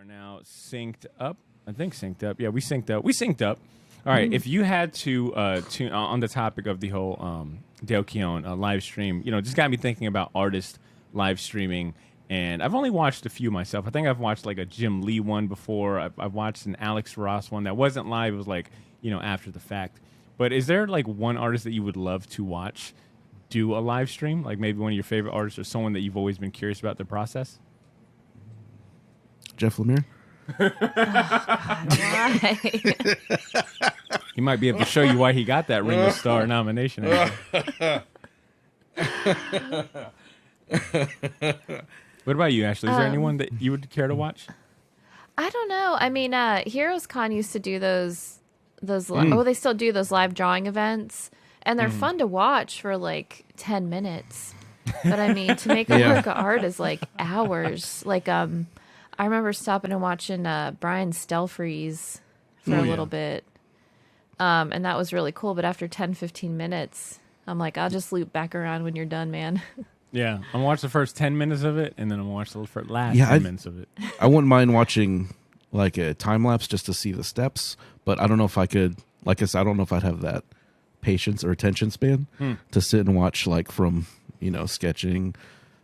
Are now synced up. I think synced up. Yeah, we synced up. We synced up. All right. If you had to tune on the topic of the whole Dale Keown live stream, just got me thinking about artist live streaming. And I've only watched a few myself. I think I've watched like a Jim Lee one before. I've watched an Alex Ross one that wasn't live. It was like, after the fact. But is there like one artist that you would love to watch do a live stream? Like maybe one of your favorite artists or someone that you've always been curious about their process? Jeff Lemire? Why? He might be able to show you why he got that Ring of Star nomination. What about you, Ashley? Is there anyone that you would care to watch? I don't know. I mean, Heroes Con used to do those they still do those live drawing events, and they're fun to watch for like 10 minutes. But I mean, to make a work of art is like hours. Like, I remember stopping and watching Brian Stelfreeze for a little bit. And that was really cool. But after 10, 15 minutes, I'm like, I'll just loop back around when you're done, man. Yeah, I'm going to watch the first 10 minutes of it, and then I'm going to watch the last 10 minutes of it. I wouldn't mind watching like a time lapse just to see the steps, but I don't know if I could, like I said, I don't know if I'd have that patience or attention span to sit and watch like from, sketching.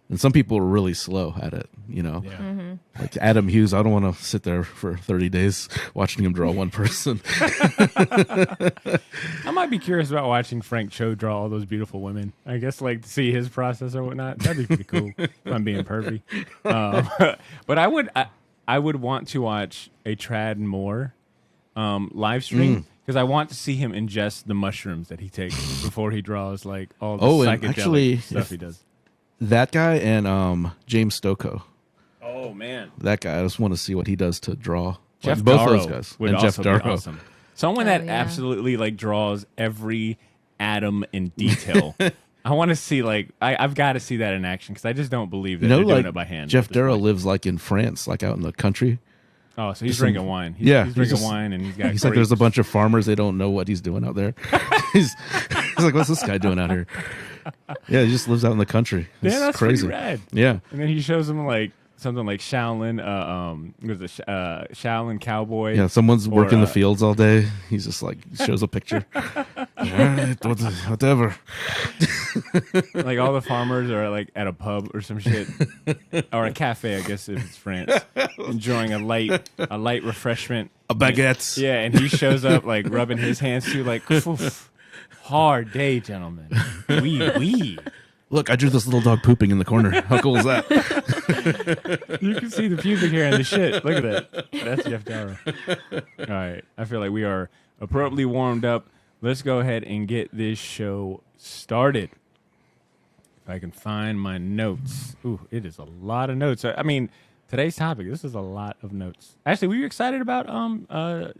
And some people are really slow at it, Like Adam Hughes, I don't want to sit there for 30 days watching him draw one person. I might be curious about watching Frank Cho draw all those beautiful women. I guess like to see his process or whatnot. That'd be pretty cool if I'm being pervy. But I would want to watch a Trad Moore live stream because I want to see him ingest the mushrooms that he takes before he draws like all the psychedelic stuff he does. That guy and James Stokoe. Oh man, that guy! I just want to see what he does to draw. Jeff both Darrow those guys would and also Jeff Darrow. Be awesome. Someone that absolutely like draws every atom in detail. I want to see like I've got to see that in action because I just don't believe that they're doing it by hand. Jeff Darrow lives like in France, like out in the country. Oh, so he's drinking wine. He's drinking wine, and he's like, there's a bunch of farmers. They don't know what he's doing out there. he's like, what's this guy doing out here? Yeah, he just lives out in the country. It's that's crazy. Pretty rad. Yeah, and then he shows him like something like Shaolin. Was it Shaolin cowboy? Yeah, someone's working the fields all day. He's just like shows a picture. Right, whatever. Like all the farmers are like at a pub or some shit, or a cafe, I guess if it's France, enjoying a light refreshment, a baguette. Yeah, and he shows up like rubbing his hands too, like. Hard day, gentlemen. Wee. Look, I drew this little dog pooping in the corner. How cool is that? You can see the pubic hair and the shit. Look at that. That's Jeff Darrow. All right. I feel like we are appropriately warmed up. Let's go ahead and get this show started. If I can find my notes. Ooh, it is a lot of notes. I mean, today's topic, this is a lot of notes. Actually, were you excited about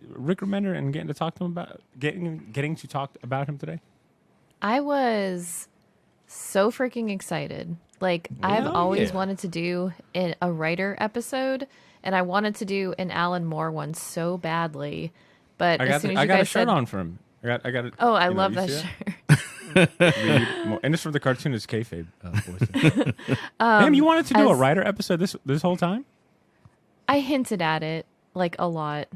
Rick Remender and getting to talk to him about getting to talk about him today? I was so freaking excited. Like I've always wanted to do a writer episode, and I wanted to do an Alan Moore one so badly. But as soon as you got a guys shirt said, on for him. I got it. Oh, I love that shirt. And it's from the cartoonist kayfabe voice. Damn, you wanted to do a writer episode this whole time? I hinted at it like a lot.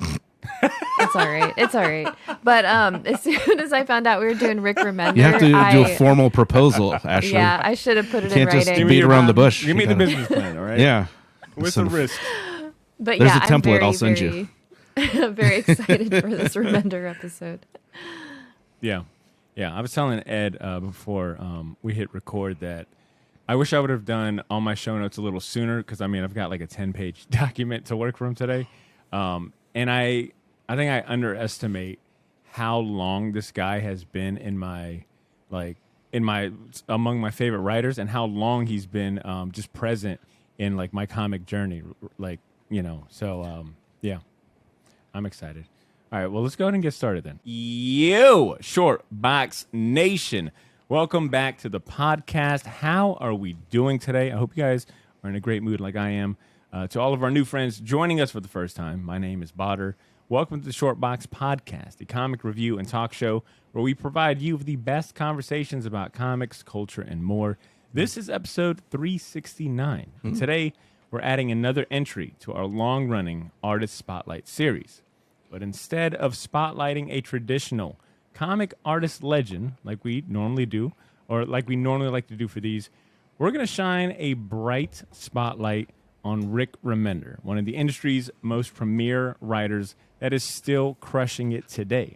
It's all right. It's all right. But as soon as I found out we were doing Rick Remender, you have to do a formal proposal, Ashley. Yeah, I should have put it in in writing. Can't just beat around the bush. Give me the business plan, all right? Yeah. With the risk. But there's yeah, a template I'll send you. I'm very excited for this Remender episode. Yeah. I was telling Ed before we hit record that I wish I would have done all my show notes a little sooner because, I mean, I've got like a 10-page document to work from today. And I think I underestimate how long this guy has been among my favorite writers and how long he's been just present in like my comic journey. So I'm excited. All right, well, let's go ahead and get started then. Yo, Short Box Nation. Welcome back to the podcast. How are we doing today? I hope you guys are in a great mood like I am. To all of our new friends joining us for the first time, my name is Badr. Welcome to the Short Box Podcast, a comic review and talk show where we provide you with the best conversations about comics, culture, and more. This is episode 369. And today, we're adding another entry to our long-running Artist Spotlight series. But instead of spotlighting a traditional comic artist legend like we normally do, or like we normally like to do for these, we're going to shine a bright spotlight on Rick Remender, one of the industry's most premier writers that is still crushing it today.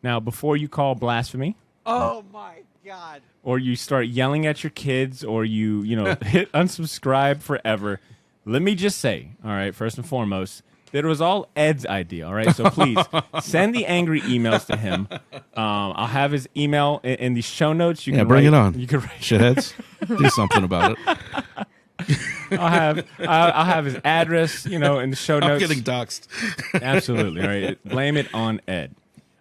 Now, before you call blasphemy, Oh my God. or you start yelling at your kids, or you hit unsubscribe forever, let me just say, all right, first and foremost, that it was all Ed's idea, all right? So please send the angry emails to him. I'll have his email in the show notes. You can bring write, it on. You can write. Shitheads, do something about it. I'll have his address, in the show I'm notes. getting doxxed. Absolutely, all right. Blame it on Ed.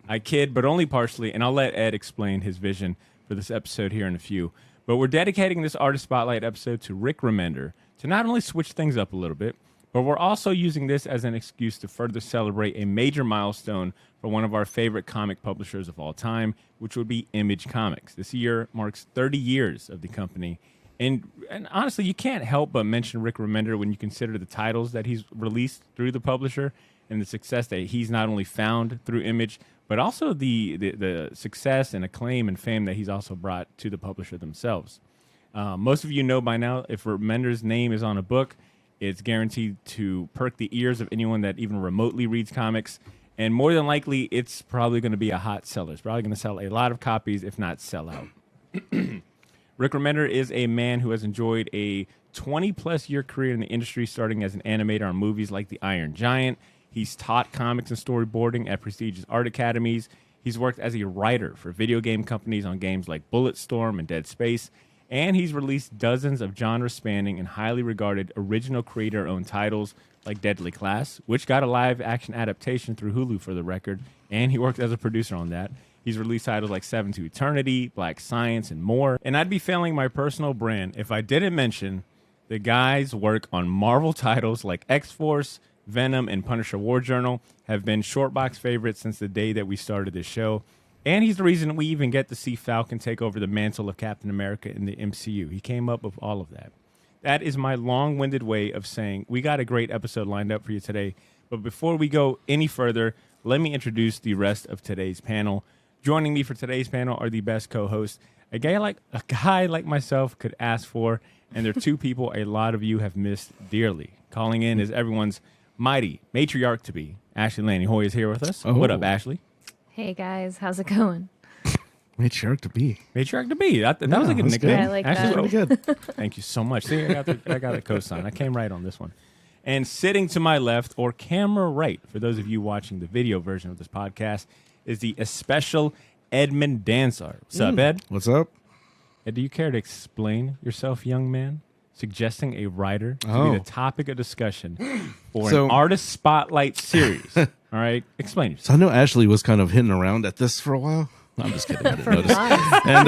I kid, but only partially, and I'll let Ed explain his vision for this episode here in a few. But we're dedicating this Artist Spotlight episode to Rick Remender to not only switch things up a little bit, but we're also using this as an excuse to further celebrate a major milestone for one of our favorite comic publishers of all time, which would be Image Comics. This year marks 30 years of the company. And honestly, you can't help but mention Rick Remender when you consider the titles that he's released through the publisher and the success that he's not only found through Image, but also the success and acclaim and fame that he's also brought to the publisher themselves. Most of you know by now, if Remender's name is on a book, it's guaranteed to perk the ears of anyone that even remotely reads comics. And more than likely, it's probably going to be a hot seller. It's probably going to sell a lot of copies, if not sell out. Rick Remender is a man who has enjoyed a 20-plus year career in the industry, starting as an animator on movies like The Iron Giant. He's taught comics and storyboarding at prestigious art academies. He's worked as a writer for video game companies on games like Bulletstorm and Dead Space. And he's released dozens of genre-spanning and highly regarded original creator-owned titles like Deadly Class, which got a live-action adaptation through Hulu for the record, and he worked as a producer on that. He's released titles like Seven to Eternity, Black Science, and more. And I'd be failing my personal brand if I didn't mention the guy's work on Marvel titles like X-Force, Venom, and Punisher War Journal have been shortbox favorites since the day that we started this show. And he's the reason we even get to see Falcon take over the mantle of Captain America in the MCU. He came up with all of that. That is my long-winded way of saying we got a great episode lined up for you today. But before we go any further, let me introduce the rest of today's panel. Joining me for today's panel are the best co-hosts a guy like myself could ask for, and they're two people a lot of you have missed dearly. Calling in is everyone's mighty matriarch to be. Ashley Laney Hoy is here with us. Oh. What up, Ashley? Hey guys, how's it going? Matriarch to be. Matriarch to be. That was a good that's nickname. good. I like Ashley, that. Pretty good. Thank you so much. See, I got the cosign. I came right on this one. And sitting to my left, or camera right, for those of you watching the video version of this podcast, is the special Edmund Dansar. What's up, Ed? What's up? Ed, do you care to explain yourself, young man? Suggesting a writer to Oh. be the topic of discussion for So- an artist spotlight series. All right, explain yourself. So I know Ashley was kind of hitting around at this for a while. No, I'm just kidding. I didn't For notice. months. And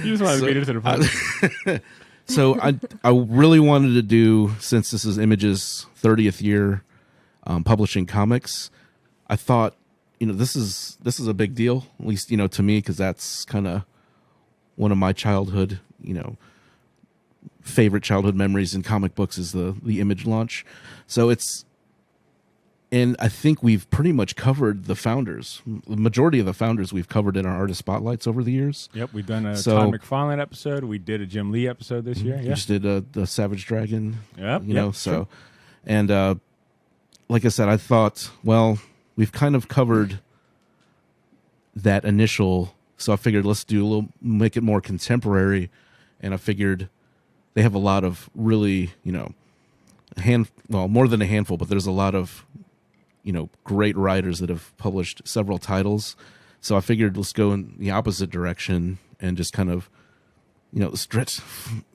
You just want to beat her to the punch. so I really wanted to do, since this is Image's 30th year publishing comics, I thought, this is a big deal, at least, to me, because that's kind of one of my childhood, favorite childhood memories in comic books is the Image launch. So and I think we've pretty much covered the founders. The majority of the founders we've covered in our artist spotlights over the years. Yep, we've done a So- Todd McFarlane episode. We did a Jim Lee episode this year. We Yeah. just did the Savage Dragon. Yep, So, sure. and like I said, I thought, well, we've kind of covered that initial. So I figured let's make it more contemporary, and I figured they have a lot of really, more than a handful, but there's a lot of, great writers that have published several titles. So I figured let's go in the opposite direction and just kind of,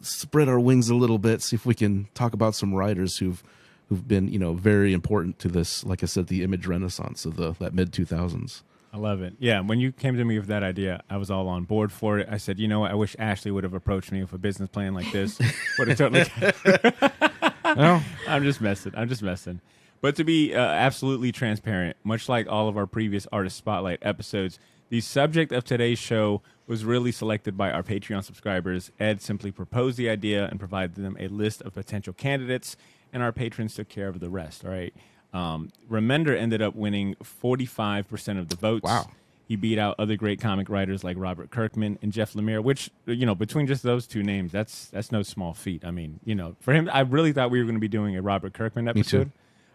spread our wings a little bit, see if we can talk about some writers who've been, very important to this, like I said, the Image renaissance of that mid 2000s. I love it. Yeah, when you came to me with that idea, I was all on board for it. I said, you know what? I wish Ashley would have approached me with a business plan like this. Would have totally. Well, I'm just messing. But to be absolutely transparent, much like all of our previous Artist Spotlight episodes, The subject of today's show was really selected by our Patreon subscribers. Ed simply proposed the idea and provided them a list of potential candidates, and our patrons took care of the rest. All right. Remender ended up winning 45% of the votes. Wow. He beat out other great comic writers like Robert Kirkman and Jeff Lemire, which, between just those two names, that's no small feat. I mean, for him, I really thought we were going to be doing a Robert Kirkman episode.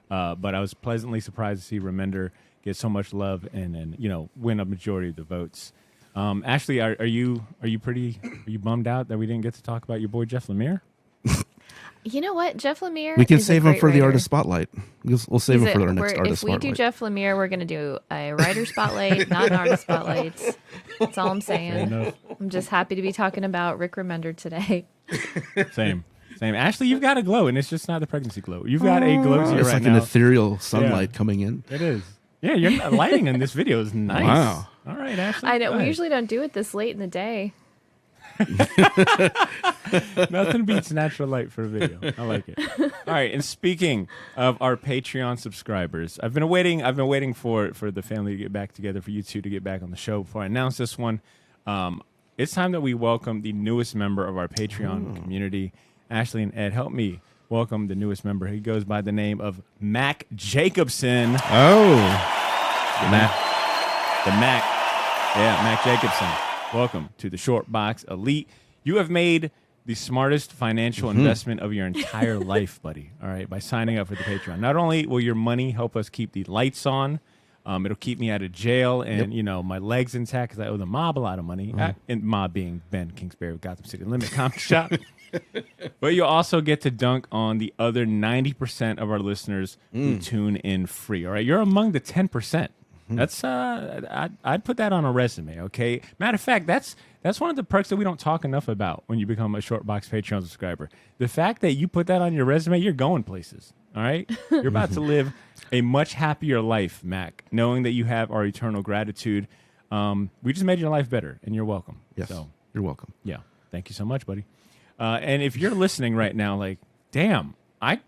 But I was pleasantly surprised to see Remender get so much love and win a majority of the votes. Ashley, are you bummed out that we didn't get to talk about your boy Jeff Lemire? You know what? Jeff Lemire. We can is save a him great for the writer. artist spotlight. We'll save him for our next artist If we spotlight. do Jeff Lemire, we're going to do a writer spotlight, not an artist spotlight. That's all I'm saying. I'm just happy to be talking about Rick Remender today. Same. Ashley, you've got a glow, and it's just not the pregnancy glow. You've got a glow to you It's right like now. an ethereal sunlight coming in. It is. Yeah, your lighting in this video is nice. Wow. All right, Ashley. I know. go We ahead. usually don't do it this late in the day. Nothing beats natural light for a video. I like it. All right, and speaking of our Patreon subscribers, I've been waiting for the family to get back together, for you two to get back on the show before I announce this one. It's time that we welcome the newest member of our Patreon community. Ashley and Ed, help me welcome the newest member. He goes by the name of Mac Jacobson. Oh. Mac Jacobson. Welcome to the Short Box Elite. You have made the smartest financial investment of your entire life, buddy. All right, by signing up for the Patreon. Not only will your money help us keep the lights on, it'll keep me out of jail and my legs intact because I owe the mob a lot of money. And mob being Ben Kingsbury with Gotham City Limit Comic Shop. But you'll also get to dunk on the other 90% of our listeners who tune in free. All right, you're among the 10%. That's I'd put that on a resume. Okay. Matter of fact, that's one of the perks that we don't talk enough about when you become a Short Box Patreon subscriber. The fact that you put that on your resume, you're going places. All right. You're about to live a much happier life, Mac, knowing that you have our eternal gratitude. We just made your life better, and you're welcome. Yes. So, You're welcome. yeah. Thank you so much, buddy. And if you're listening right now, like, damn, I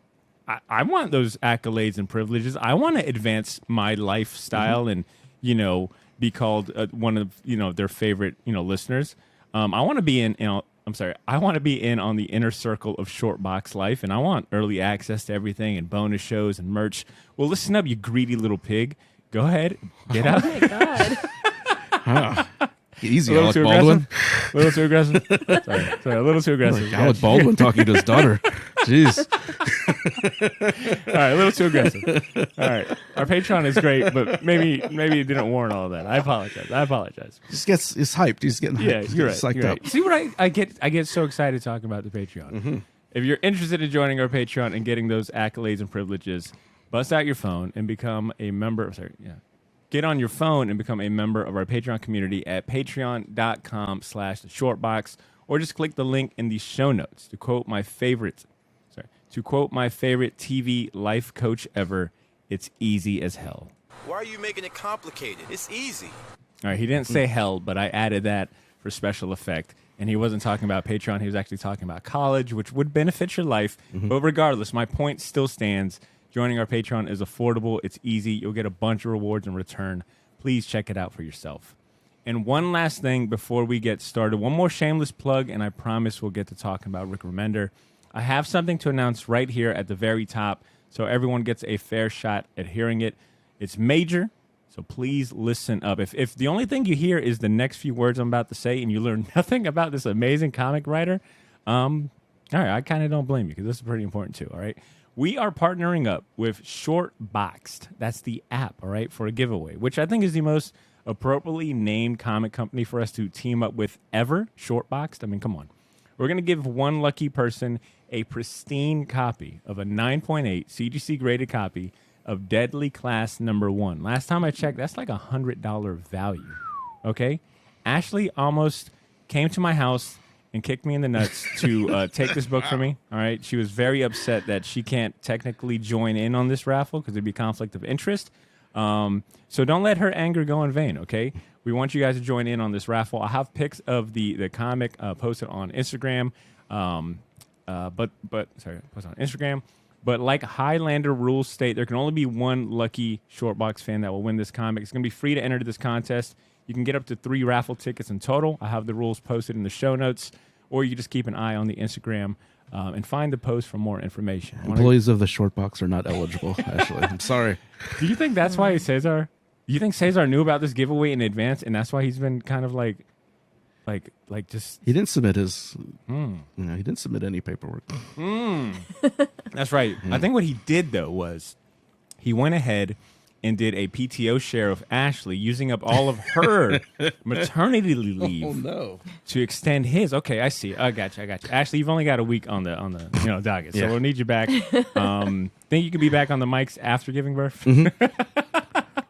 want those accolades and privileges. I want to advance my lifestyle and, be called one of, their favorite, listeners. I want to be I want to be in on the inner circle of Short Box life, and I want early access to everything and bonus shows and merch. Well, listen up, you greedy little pig. Go ahead, get out. Oh my God. Easy, A little Alec too Baldwin. A little too aggressive. Sorry, a little too aggressive. Like Alec Baldwin talking to his daughter. Jeez. All right, a little too aggressive. All right, our Patreon is great, but maybe it didn't warrant all of that. I apologize. It's hyped. He's getting hyped. Yeah, you're right. Psyched You're up. right. See what I get so excited talking about the Patreon. If you're interested in joining our Patreon and getting those accolades and privileges, bust out your phone and become a member. Get on your phone and become a member of our Patreon community at patreon.com/theshortbox, or just click the link in the show notes. To quote my favorite TV life coach ever, it's easy as hell. Why are you making it complicated? It's easy. All right, he didn't say hell, but I added that for special effect. And he wasn't talking about Patreon. He was actually talking about college, which would benefit your life. But regardless, my point still stands. Joining our Patreon is affordable. It's easy. You'll get a bunch of rewards in return. Please check it out for yourself. And one last thing before we get started. One more shameless plug, and I promise we'll get to talking about Rick Remender. I have something to announce right here at the very top so everyone gets a fair shot at hearing it. It's major, so please listen up. If the only thing you hear is the next few words I'm about to say and you learn nothing about this amazing comic writer, all right, I kind of don't blame you because this is pretty important too, all right? We are partnering up with Shortboxed. That's the app, all right, for a giveaway, which I think is the most appropriately named comic company for us to team up with ever. Shortboxed. I mean, come on. We're going to give one lucky person a pristine copy of a 9.8 CGC graded copy of Deadly Class #1. Last time I checked, that's like $100 value, okay? Ashley almost came to my house and kicked me in the nuts to take this book from me. All right. She was very upset that she can't technically join in on this raffle because it'd be conflict of interest. So don't let her anger go in vain. Okay. We want you guys to join in on this raffle. I have pics of the comic posted on Instagram. Posted on Instagram. But like Highlander rules state, there can only be one lucky Shortbox fan that will win this comic. It's going to be free to enter this contest. You can get up to 3 raffle tickets in total. I have the rules posted in the show notes, or you can just keep an eye on the Instagram and find the post for more information. Employees of the short box are not eligible, Ashley. I'm sorry. Do you think that's why Cesar? You think Cesar knew about this giveaway in advance, and that's why he's been kind of like just... He didn't submit his... he didn't submit any paperwork. That's right. I think what he did, though, was he went ahead and did a PTO share of Ashley, using up all of her maternity leave to extend his. Okay, I see. I got you. Ashley, you've only got a week on the docket, so we'll need you back. Think you could be back on the mics after giving birth?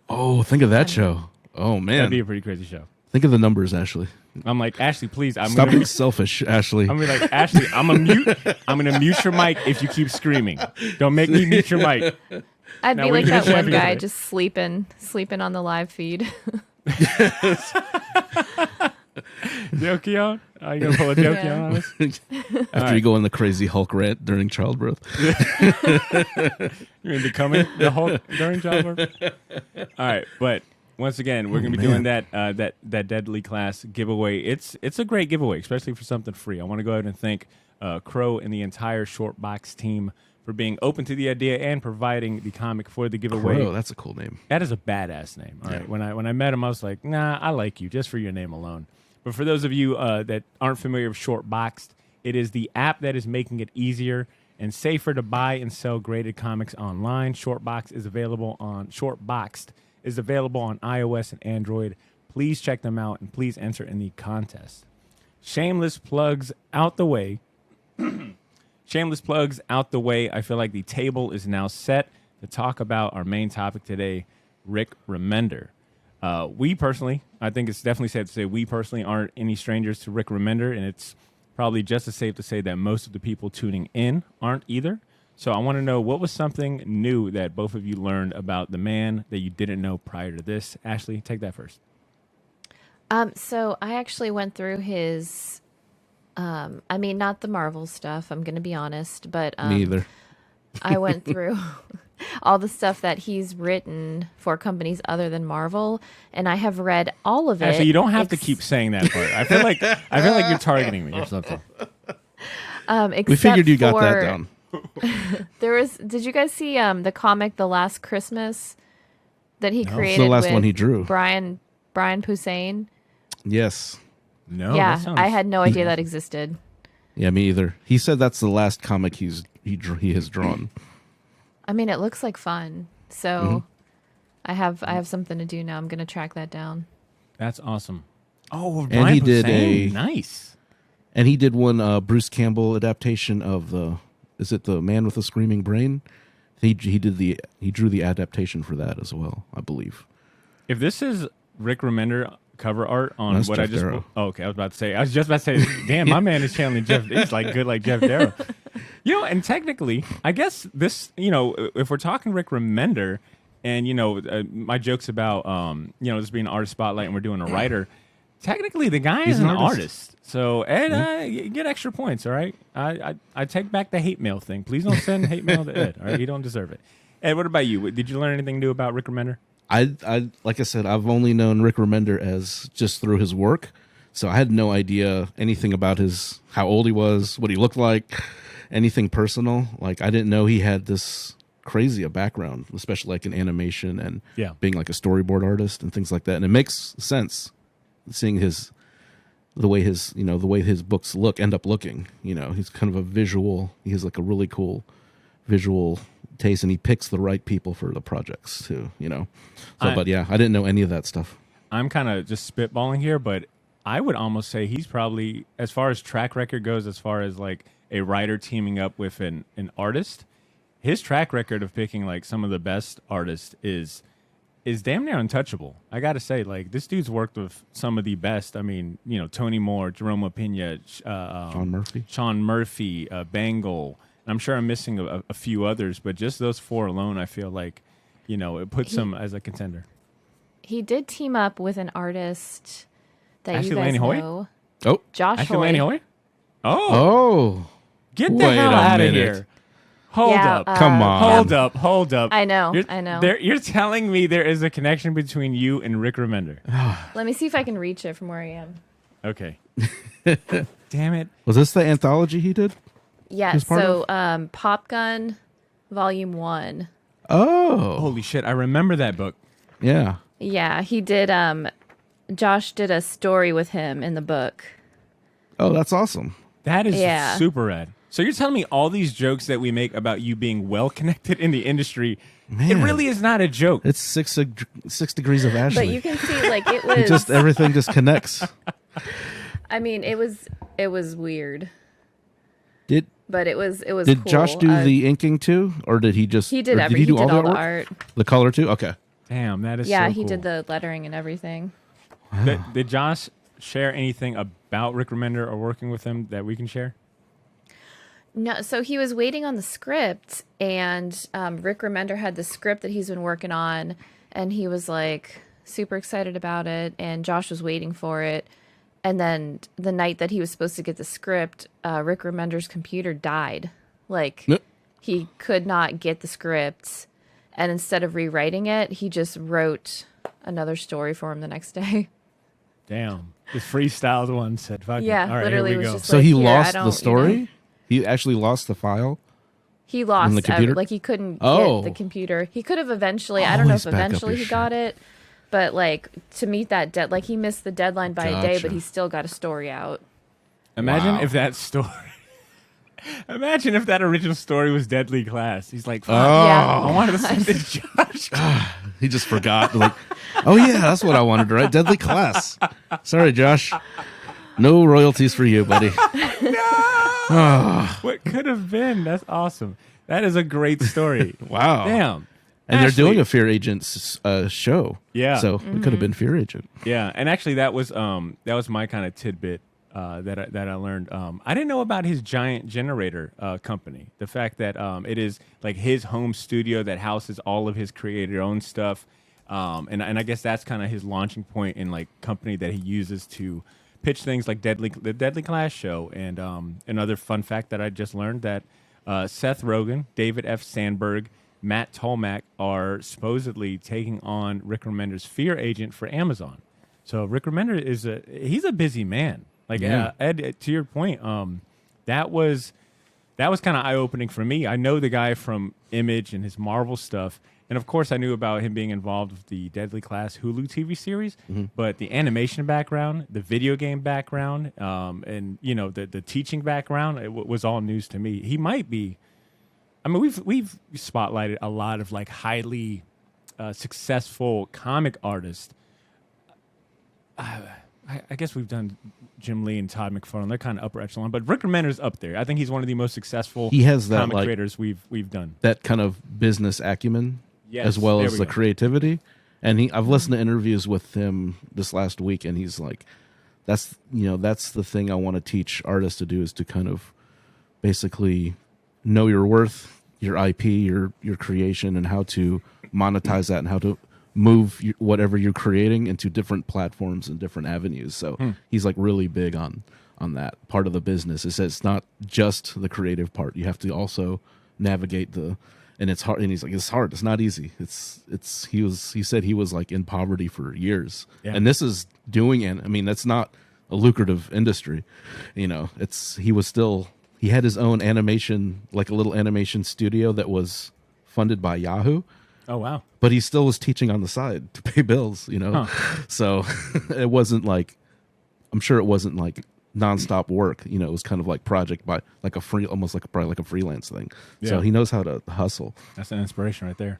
Oh, think of that show. Oh, man. That'd be a pretty crazy show. Think of the numbers, Ashley. I'm like, Ashley, please. Stop being selfish, Ashley. I'm gonna be like, Ashley, I'm gonna mute your mic if you keep screaming. Don't make me mute your mic. I'd Now be we're like gonna that one champion guy it. just sleeping on the live feed. Jokey on? Are you gonna pull a jokey Yeah. on us? After you go on the crazy Hulk rant during childbirth. You're into coming the whole during childbirth. All right, but once again, we're gonna be doing that Deadly Class giveaway. It's a great giveaway, especially for something free. I want to go ahead and thank Crow and the entire Short Box team for being open to the idea and providing the comic for the giveaway. Crow, that's a cool name. That is a badass name. All right. When I met him, I was like, nah, I like you just for your name alone. But for those of you that aren't familiar with Short Boxed, it is the app that is making it easier and safer to buy and sell graded comics online. Shortboxed is available on iOS and Android. Please check them out and please enter in the contest. Shameless plugs out the way. Shameless plugs out the way. I feel like the table is now set to talk about our main topic today, Rick Remender. We personally, I think it's definitely safe to say we personally aren't any strangers to Rick Remender, and it's probably just as safe to say that most of the people tuning in aren't either. So I want to know, what was something new that both of you learned about the man that you didn't know prior to this? Ashley, take that first. So I actually went through his, not the Marvel stuff, I'm going to be honest, but Me either. I went through all the stuff that he's written for companies other than Marvel, and I have read all of it. Actually, you don't have to keep saying that part. I feel like you're targeting me or something. We figured you got that down. Did you guys see the comic The Last Christmas that he created? the last with one he drew. Brian Posehn. Yes. No, Yeah, that sounds... I had no idea that existed. Yeah, me either. He said that's the last comic he has drawn. I mean, it looks like fun. So I have something to do now. I'm going to track that down. That's awesome. Oh, And Brian he did Posehn. Nice. And he did one Bruce Campbell adaptation of is it The Man with a Screaming Brain? He drew the adaptation for that as well, I believe. If this is Rick Remender cover art on That's what Jeff I just... Darrow. Oh, okay, I was just about to say, damn, my man is channeling Jeff. He's like good like Jeff Darrow. And technically, I guess this, if we're talking Rick Remender and, my jokes about, this being an artist spotlight and we're doing a writer, technically the guy is an artist. So, Ed, you get extra points, all right? I take back the hate mail thing. Please don't send hate mail to Ed, all right? You don't deserve it. Ed, what about you? Did you learn anything new about Rick Remender? I like I said, I've only known Rick Remender as just through his work, so I had no idea anything about how old he was, what he looked like, anything personal. Like, I didn't know he had this crazy a background, especially like in animation and being like a storyboard artist and things like that. And it makes sense seeing the way his books end up looking. He's kind of a visual. He has like a really cool visual taste, and he picks the right people for the projects too. But yeah, I didn't know any of that stuff. I'm kind of just spitballing here, but I would almost say he's probably, as far as track record goes, as far as like a writer teaming up with an artist, his track record of picking like some of the best artists is damn near untouchable. I gotta say, like, this dude's worked with some of the best. I mean, Tony Moore, Jerome Pena, Sean Murphy, Bangle. I'm sure I'm missing a few others, but just those four alone, I feel like, it puts him as a contender. He did team up with an artist that Ashley you guys Laney Hoy? know. Oh, Josh Ashley Hoy. Laney Hoy? oh, Get the wait hell a out of minute. here. Hold Yeah, up. Come on. Hold up. I know, You're, I know. You're telling me there is a connection between you and Rick Remender. Let me see if I can reach it from where I am. Okay. Damn it. Was this the anthology he did? Yeah, Who's part so Pop Gun Volume 1. Oh, Holy shit. I remember that book. yeah. Yeah, he did Josh did a story with him in the book. Oh, that's awesome. That is Yeah. super rad. So you're telling me all these jokes that we make about you being well connected in the industry, it Man. really is not a joke. It's 6 degrees of Ashley. But you can see like it was just everything just connects. I mean, it was weird. Did But it was did cool. Josh do the inking too, or did he just? He did or he do did all the artwork? art. The color too. Okay. Damn, that is Yeah, so he cool. did the lettering and everything. Did Josh share anything about Rick Remender or working with him that we can share? No, so he was waiting on the script, and Rick Remender had the script that he's been working on, and he was like super excited about it, and Josh was waiting for it. And then the night that he was supposed to get the script, Rick Remender's computer died. Like Yep. he could not get the script, and instead of rewriting it, he just wrote another story for him the next day. Damn. The freestyled one said, fuck it. Yeah, All right, literally here we was go. just So like, he "Here, I lost don't," the you story. know. He actually lost the file. He lost the computer? like he couldn't Oh. get the computer. He could have eventually. I don't know Always if back up eventually your he got it, but like to meet that like he missed the deadline by a day, Gotcha. but he still got a story out. Imagine Wow. if that story. Imagine if that original story was Deadly Class. He's like, fuck, Yeah. I wanted to send it to Josh. He just forgot. Like, oh yeah, that's what I wanted to write. Deadly Class. Sorry, Josh. No royalties for you, buddy. What could have been? That's awesome. That is a great story. Wow. Damn. And they're Ashley. doing a Fear Agents show. Yeah. So it could have been Fear Agent. Yeah, and actually that was my kind of tidbit that I learned. I didn't know about his giant generator company. The fact that it is like his home studio that houses all of his creator own stuff, and I guess that's kind of his launching point in like company that he uses to pitch things like the Deadly Class show. And another fun fact that I just learned that Seth Rogen, David F. Sandberg, Matt Tolmack are supposedly taking on Rick Remender's Fear Agent for Amazon. So Rick Remender he's a busy man. Like Yeah. Ed, to your point, that was kind of eye opening for me. I know the guy from Image and his Marvel stuff, and of course I knew about him being involved with the Deadly Class Hulu TV series. But the animation background, the video game background, and the teaching background, it was all news to me. He might be. I mean, we've spotlighted a lot of like highly successful comic artists. I guess we've done Jim Lee and Todd McFarlane. They're kind of upper echelon, but Rick Remender's up there. I think he's one of the most successful He has that, comic like- creators we've done. That kind of business acumen, Yes, as well there as we the go. creativity. And I've listened to interviews with him this last week, and he's like, that's the thing I want to teach artists to do, is to kind of basically know your worth, your IP, your creation, and how to monetize that, and how to move whatever you're creating into different platforms and different avenues. So he's like really big on that part of the business. It says it's not just the creative part. You have to also navigate and it's hard. And he's like, it's hard. It's not easy. He said he was like in poverty for years. Yeah. And this is that's not a lucrative industry. He had his own animation, like a little animation studio that was funded by Yahoo. Oh wow! But he still was teaching on the side to pay bills, So it wasn't like, I'm sure it wasn't like nonstop work. It was kind of like project by like almost like probably like a freelance thing. So Yeah. he knows how to hustle. That's an inspiration right there.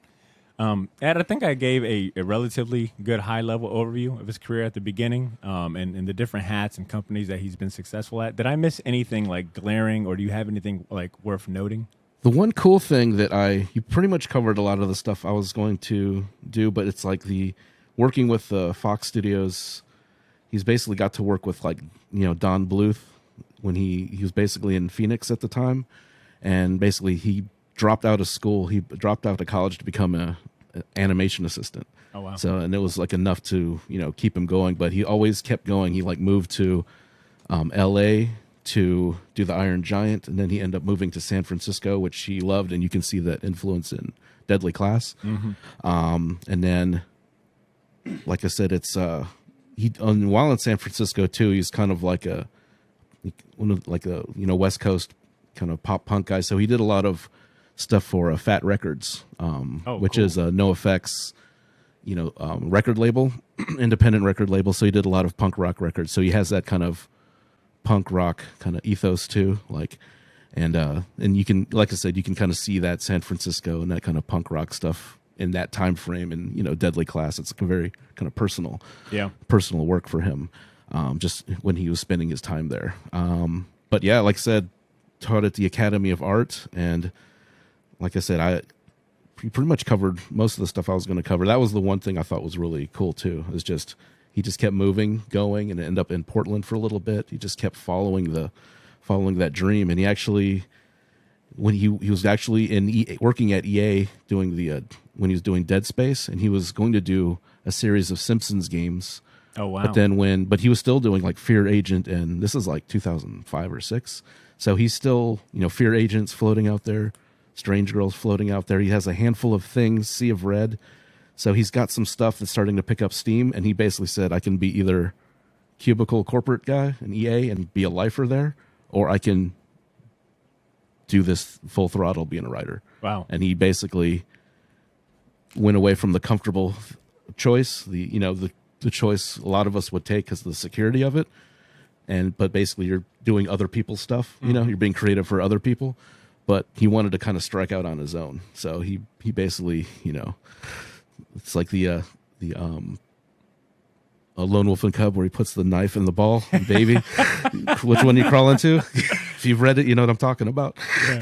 Ed, I think I gave a relatively good high level overview of his career at the beginning, and the different hats and companies that he's been successful at. Did I miss anything like glaring, or do you have anything like worth noting? The one cool thing that you pretty much covered a lot of the stuff I was going to do, but it's like working with the Fox Studios. He's basically got to work with like, Don Bluth when he was basically in Phoenix at the time. And basically he dropped out of school. He dropped out of college to become an animation assistant. Oh, wow. So, and it was like enough to, keep him going, but he always kept going. He like moved to LA to do the Iron Giant, and then he ended up moving to San Francisco, which he loved, and you can see that influence in Deadly Class. And then, like I said, it's while in San Francisco too, he's kind of like a West Coast kind of pop punk guy. So he did a lot of stuff for Fat Records, which cool. is a No Effects, record label, independent record label. So he did a lot of punk rock records. So he has that kind of punk rock kind of ethos too, and you can, like I said, you can kind of see that San Francisco and that kind of punk rock stuff in that time frame. And Deadly Class, it's a very kind of personal work for him, just when he was spending his time there. But yeah, like I said, taught at the Academy of Art, and like I said, I pretty much covered most of the stuff I was going to cover. That was the one thing I thought was really cool too. Is just he just kept going, and ended up in Portland for a little bit. He just kept following that dream, and he actually, when he was actually working at EA doing when he was doing Dead Space, and he was going to do a series of Simpsons games. Oh wow! But he was still doing like Fear Agent, and this is like 2005 or 6. So he's still, Fear Agents floating out there, Strange Girls floating out there. He has a handful of things, Sea of Red. So he's got some stuff that's starting to pick up steam, and he basically said, I can be either cubicle corporate guy in EA and be a lifer there, or I can do this full throttle being a writer. Wow. And he basically went away from the comfortable choice, the choice a lot of us would take because of the security of it. But basically you're doing other people's stuff, you're being creative for other people, but he wanted to kind of strike out on his own. So he basically, it's like the a Lone Wolf and Cub where he puts the knife in the ball, baby. Which one you crawl into? If you've read it, you know what I'm talking about. Yeah.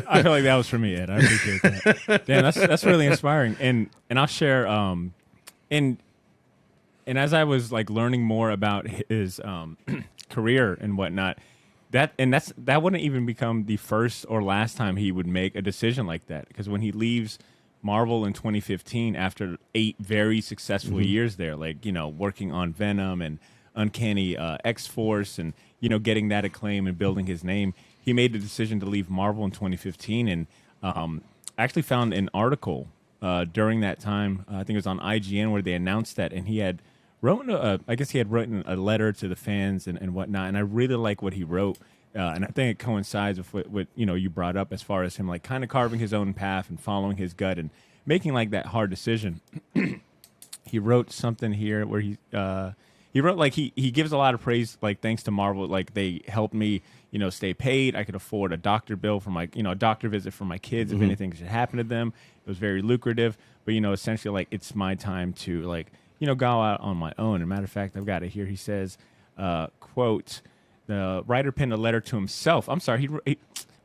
I feel like that was for me, Ed. I appreciate that. Damn, that's really inspiring. And I'll share and as I was like learning more about his career and whatnot, that wouldn't even become the first or last time he would make a decision like that. Because when he leaves Marvel in 2015, after 8 very successful years there, working on Venom and Uncanny X-Force and, getting that acclaim and building his name, he made the decision to leave Marvel in 2015. And I actually found an article during that time, I think it was on IGN, where they announced that, and he had written a letter to the fans and whatnot, and I really like what he wrote. And I think it coincides with what you brought up as far as him like kind of carving his own path and following his gut and making like that hard decision. He wrote something here where he wrote like he gives a lot of praise, like thanks to Marvel, like they helped me stay paid. I could afford a doctor bill for my a doctor visit for my kids if anything should happen to them. It was very lucrative, but essentially like it's my time to like go out on my own. As a matter of fact, I've got it here. He says, quote, the writer penned a letter to himself. I'm sorry.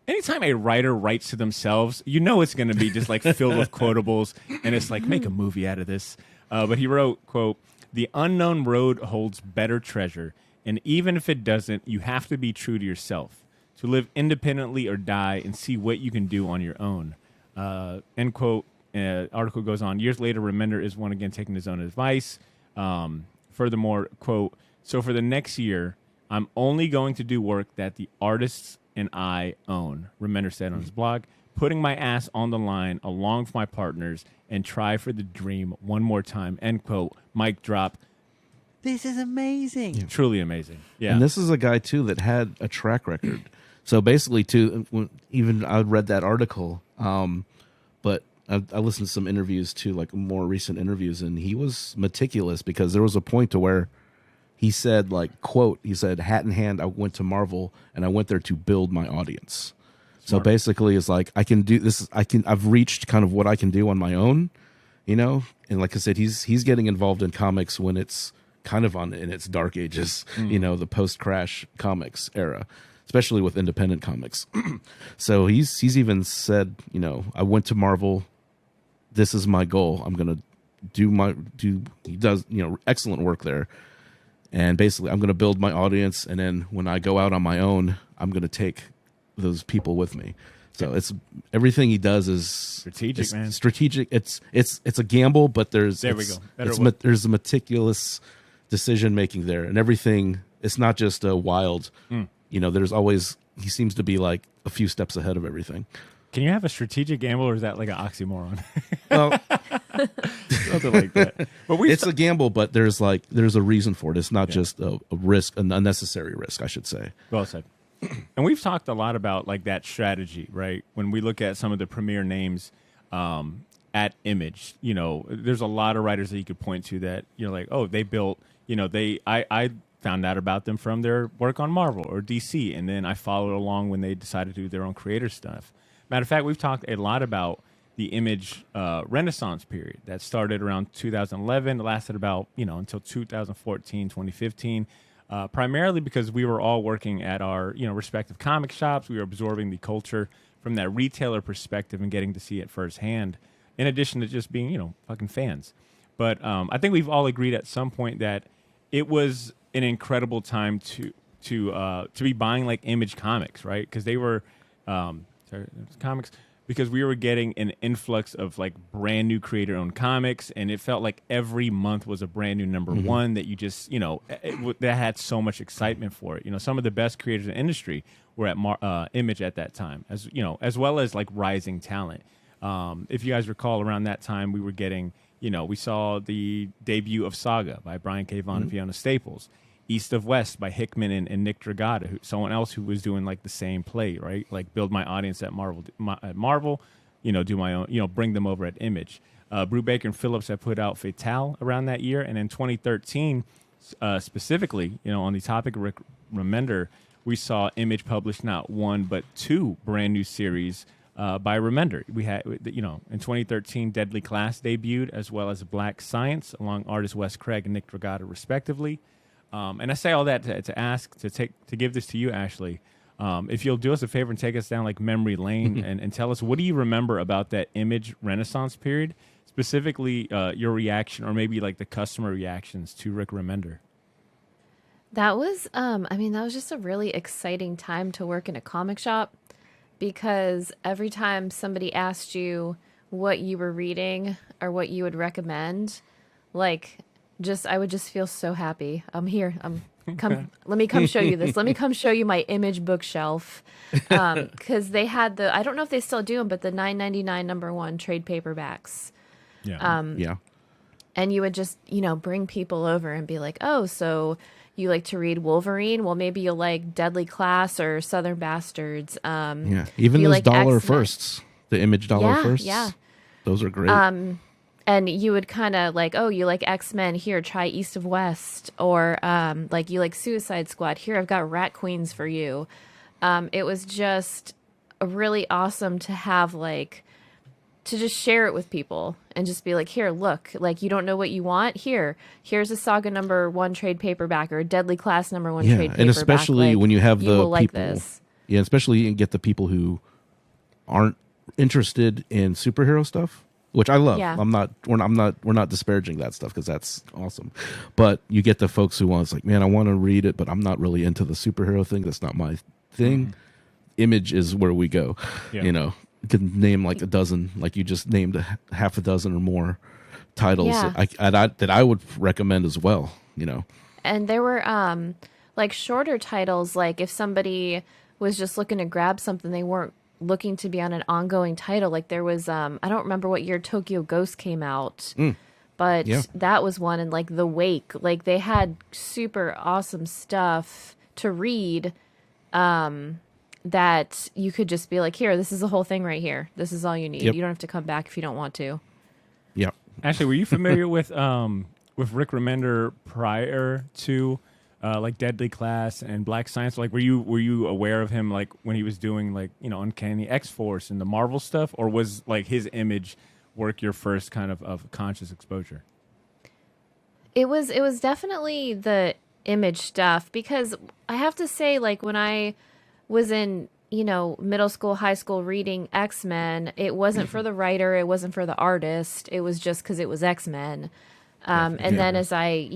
Anytime a writer writes to themselves, it's going to be just like filled with quotables, and it's like, make a movie out of this. But he wrote, quote, the unknown road holds better treasure, and even if it doesn't, you have to be true to yourself, to live independently or die and see what you can do on your own. End quote. Article goes on. Years later, Remender is one again taking his own advice. Furthermore, quote, so for the next year, I'm only going to do work that the artists and I own, Remender said on his blog, putting my ass on the line along with my partners and try for the dream one more time, end quote. Mic drop. This is amazing. Yeah. Truly amazing. Yeah. And this is a guy, too, that had a track record. So basically, too, even I read that article, but I listened to some interviews, too, like more recent interviews, and he was meticulous because there was a point to where he said, like, quote, he said, hat in hand, I went to Marvel, and I went there to build my audience. Smart. So basically, it's like, I can do this. I've reached kind of what I can do on my own, And like I said, he's getting involved in comics when it's kind of in its dark ages, the post-Crash comics era, especially with independent comics. So he's even said, I went to Marvel. This is my goal. I'm going to he does, excellent work there. And basically, I'm going to build my audience, and then when I go out on my own, I'm going to take those people with me. So it's everything he does is strategic, man. Strategic. It's a gamble, but there's there's a meticulous decision making there, and everything. It's not just a wild, there's always, he seems to be like a few steps ahead of everything. Can you have a strategic gamble, or is that like an oxymoron? Well, Something like that. But it's a gamble, but there's a reason for it. It's not just a risk, an unnecessary risk, I should say. Well said. And we've talked a lot about like that strategy, right? When we look at some of the premier names at Image, there's a lot of writers that you could point to that you're like, oh, they built, I found out about them from their work on Marvel or DC, and then I followed along when they decided to do their own creator stuff. Matter of fact, we've talked a lot about the Image Renaissance period that started around 2011, lasted about, until 2014, 2015, primarily because we were all working at our, respective comic shops. We were absorbing the culture from that retailer perspective and getting to see it firsthand, in addition to just being, fucking fans. But I think we've all agreed at some point that it was an incredible time to be buying like Image comics, right? Because they were comics, because we were getting an influx of like brand new creator-owned comics, and it felt like every month was a brand new number one that you just, that had so much excitement for it. Some of the best creators in the industry were at Image at that time, as well as like rising talent. If you guys recall, around that time, we were getting, we saw the debut of Saga by Brian K. Vaughan and Fiona Staples. East of West by Hickman and Nick Dragata, someone else who was doing like the same play, right? Like build my audience at Marvel, do my own, bring them over at Image. Brubaker and Phillips have put out Fatale around that year. And in 2013, specifically, on the topic of Rick Remender, we saw Image publish not one, but two brand new series by Remender. We had, in 2013, Deadly Class debuted, as well as Black Science, along artists Wes Craig and Nick Dragata, respectively. And I say all that to give this to you, Ashley. If you'll do us a favor and take us down like memory lane and tell us, what do you remember about that Image Renaissance period, specifically your reaction, or maybe like the customer reactions to Rick Remender? That was, that was just a really exciting time to work in a comic shop, because every time somebody asked you what you were reading or what you would recommend, I would just feel so happy. I'm here. Let me come show you this. Let me come show you my Image bookshelf. Because they had I don't know if they still do them, but the $9.99 number one trade paperbacks. Yeah. And you would just, bring people over and be like, oh, so you like to read Wolverine? Well, maybe you'll like Deadly Class or Southern Bastards. Even those like dollar X-Men. first, the Image dollar first. Yeah. Those are great. And you would kind of like, oh, you like X-Men? Here, try East of West. Or like you like Suicide Squad? Here, I've got Rat Queens for you. It was just really awesome to have to just share it with people and just be like, here, look, like you don't know what you want? Here's a Saga number one trade paperback or a Deadly Class number one trade paperback. And especially when you have the people. Like this. Yeah, especially you get the people who aren't interested in superhero stuff, which I love. Yeah. We're not disparaging that stuff, because that's awesome. But you get the folks who want, it's like, man, I want to read it, but I'm not really into the superhero thing. That's not my thing. Image is where we go. Yeah. You can name like a dozen, like you just named half a dozen or more titles that I would recommend as well. And there were like shorter titles, like if somebody was just looking to grab something, they weren't looking to be on an ongoing title. Like there was I don't remember what year Tokyo Ghost came out, but that was one. And like The Wake, like they had super awesome stuff to read that you could just be like, here, this is the whole thing right here. This is all you need. You don't have to come back if you don't want to. Yeah. Ashley, were you familiar with Rick Remender prior to like Deadly Class and Black Science? Like, were you aware of him like when he was doing like Uncanny X-Force and the Marvel stuff, or was like his Image work your first kind of conscious exposure? It was definitely the Image stuff, because I have to say, like when I was in middle school, high school reading X-Men, it wasn't for the writer, it wasn't for the artist, it was just because it was X-Men. And then as I,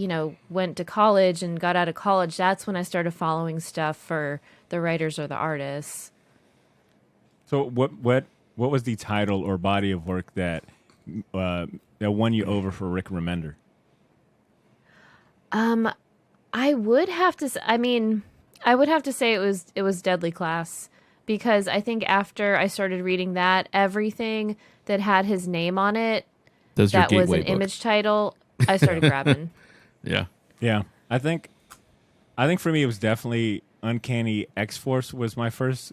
went to college and got out of college, that's when I started following stuff for the writers or the artists. So what was the title or body of work that won you over for Rick Remender? I would have to. I would have to say it was Deadly Class, because I think after I started reading that, everything that had his name on it That's your that was gateway an book. image title, I started grabbing. Yeah. Yeah, I think for me it was definitely Uncanny X-Force was my first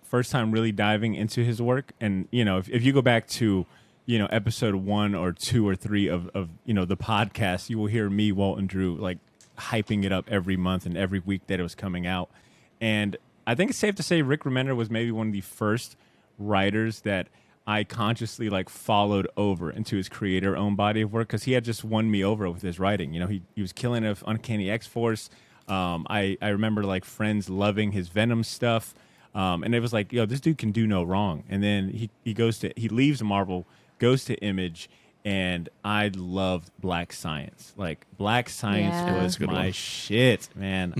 first time really diving into his work. And if you go back to episode 1 or 2 or 3 of the podcast, you will hear me, Walt, and Drew like hyping it up every month and every week that it was coming out. And I think it's safe to say Rick Remender was maybe one of the first writers that I consciously like followed over into his creator-owned body of work, because he had just won me over with his writing. He was killing it. Uncanny X-Force. I remember like friends loving his Venom stuff, and it was like, this dude can do no wrong. And then he leaves Marvel, goes to Image, and I loved Black Science. Like Black Science Yeah. was Good my one. shit, man.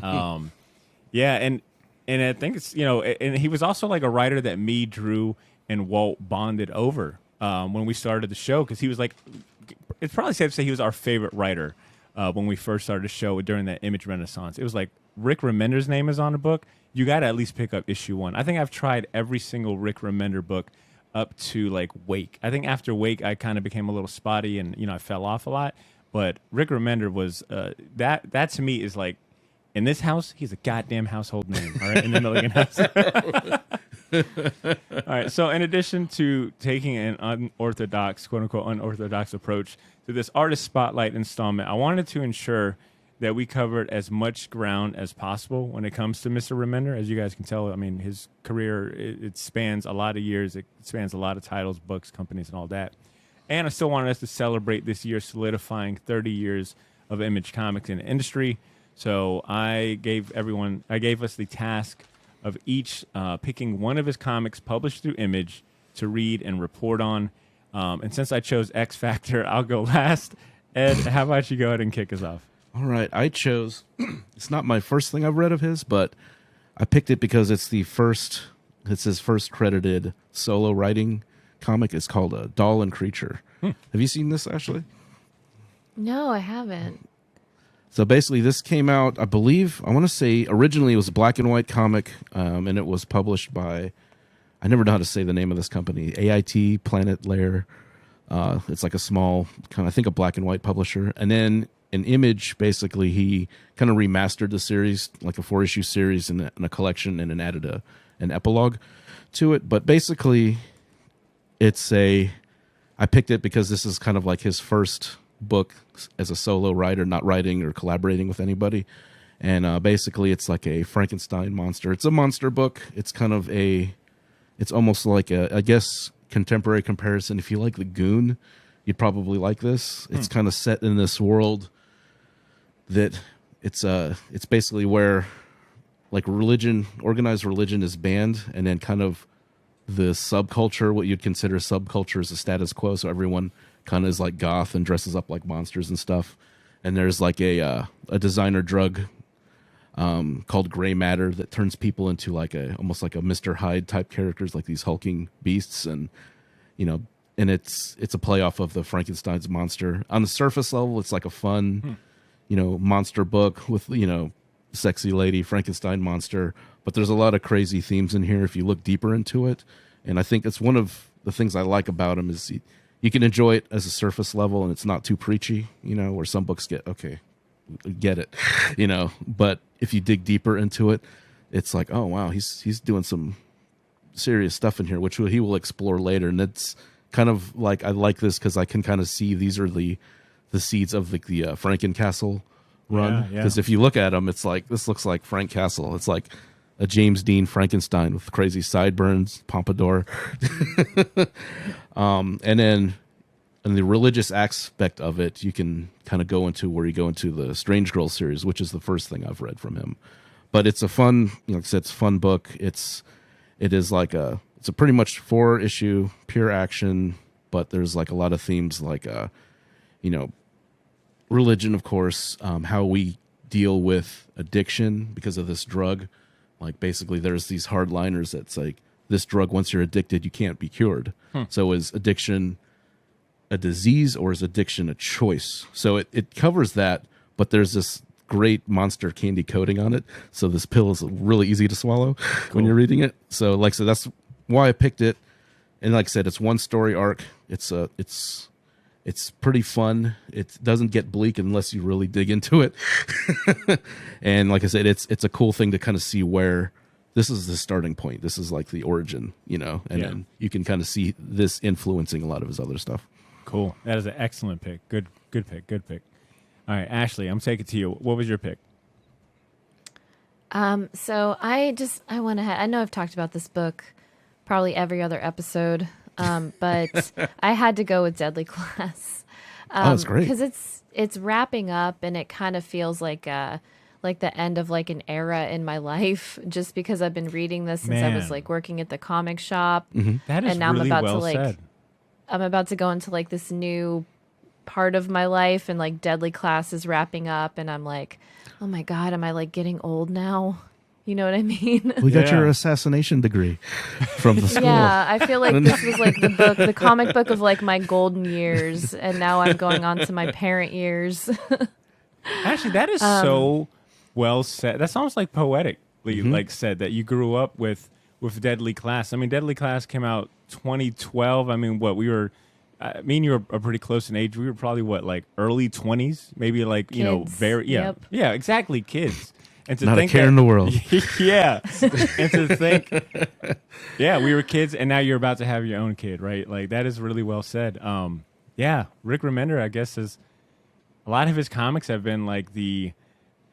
Yeah, and I think it's and he was also like a writer that me, Drew, and Walt bonded over when we started the show, because he was like, it's probably safe to say he was our favorite writer when we first started the show during that Image Renaissance. It was like Rick Remender's name is on the book. You got to at least pick up issue 1. I think I've tried every single Rick Remender book up to like Wake. I think after Wake, I kind of became a little spotty and I fell off a lot. But Rick Remender was that to me is like, in this house, he's a goddamn household name. All right, in the Milligan house. All right. So, in addition to taking an unorthodox, quote unquote, unorthodox approach to this artist spotlight installment, I wanted to ensure that we covered as much ground as possible when it comes to Mr. Remender. As you guys can tell, I mean, his career it spans a lot of years. It spans a lot of titles, books, companies, and all that. And I still wanted us to celebrate this year solidifying 30 years of Image Comics in the industry. So I gave us the task of each picking one of his comics published through Image to read and report on. And since I chose X Factor, I'll go last. Ed, how about you go ahead and kick us off? All right, I chose. It's not my first thing I've read of his, but I picked it because it's his first credited solo writing comic. It's called Doll and Creature. Have you seen this, Ashley? No, I haven't. So basically, this came out, I believe, I want to say originally it was a black and white comic, and it was published by, I never know how to say the name of this company, AIT Planet Lair. It's like a small, kind of, I think, a black and white publisher. And then in Image, basically, he kind of remastered the series, like a 4-issue series in a collection, and then added an epilogue to it. But basically, I picked it because this is kind of like his first book as a solo writer, not writing or collaborating with anybody. And basically it's like a Frankenstein monster. It's a monster book. It's kind of it's almost like I guess contemporary comparison. If you like The Goon, you'd probably like this. It's kind of set in this world that it's basically where like organized religion is banned, and then kind of the subculture, what you'd consider subculture, is the status quo. So everyone kind of is like goth and dresses up like monsters and stuff. And there's like a designer drug called gray matter that turns people into like almost like a Mr. Hyde type characters, like these hulking beasts. And and it's a play off of the Frankenstein's monster. On the surface level, it's like a fun monster book with sexy lady Frankenstein monster, but there's a lot of crazy themes in here if you look deeper into it. And I think it's one of the things I like about him is you can enjoy it as a surface level, and it's not too preachy, where some books get it, but if you dig deeper into it, it's like, oh wow, he's doing some serious stuff in here, which he will explore later. And it's kind of like, I like this because I can kind of see these are the seeds of the Frankencastle run. Because if you look at them, it's like, this looks like Frank Castle. It's like a James Dean Frankenstein with crazy sideburns, pompadour. And then in the religious aspect of it, you can kind of go into the Strange Girl series, which is the first thing I've read from him. But it's a fun, like I said, it's a fun book. It is like it's a pretty much 4-issue pure action, but there's like a lot of themes like religion, of course, how we deal with addiction because of this drug. Like basically there's these hardliners that's like, this drug, once you're addicted, you can't be cured. So is addiction a disease or is addiction a choice? So it covers that, but there's this great monster candy coating on it, so this pill is really easy to swallow when you're reading it. So like so that's why I picked it. And like I said, it's one story arc. It's pretty fun. It doesn't get bleak unless you really dig into it. And like I said, it's a cool thing to kind of see where this is the starting point. This is like the origin, you know, and then you can kind of see this influencing a lot of his other stuff. Cool. That is an excellent pick. Good pick. All right, Ashley, I'm taking it to you. What was your pick? So I went ahead. I know I've talked about this book probably every other episode, but I had to go with Deadly Class. That's great. Because it's wrapping up, and it kind of feels like the end of like an era in my life, just because I've been reading this since I was like working at the comic shop. That is and now really I'm about well to like said. I'm about to go into like this new part of my life, and like Deadly Class is wrapping up, and I'm like, oh my God, am I like getting old now? You know what I mean? We got your assassination degree from the school. Yeah, I feel like this was like the comic book of like my golden years, and now I'm going on to my parent years. Actually, that is so well said. That's almost like poetically like said that you grew up with Deadly Class. I mean, Deadly Class came out 2012. I mean, what we were. Me and you are pretty close in age. We were probably like early 20s, maybe like Kids. You know, very yeah, exactly, kids. And to Not think a care in the world. Yeah, and to think, yeah, we were kids, and now you're about to have your own kid, right? Like that is really well said. Yeah, Rick Remender, I guess, is a lot of his comics have been like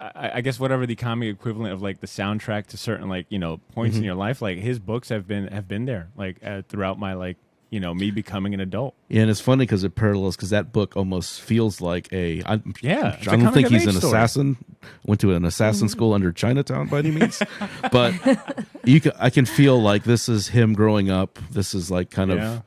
I guess whatever the comic equivalent of like the soundtrack to certain like you know points in your life. Like his books have been there like throughout my like. You know, me becoming an adult. Yeah, and it's funny because it parallels because that book almost feels like I don't think he's an assassin. Went to an assassin school under Chinatown by any means, but I can feel like this is him growing up. This is like kind of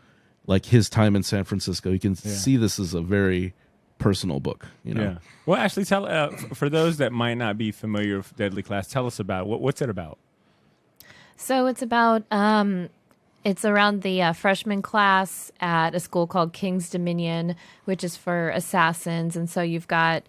like his time in San Francisco. You can see this is a very personal book. You know. Yeah. Well, actually, tell for those that might not be familiar with Deadly Class, tell us about what's it about. So it's about. It's around the freshman class at a school called King's Dominion, which is for assassins. And so you've got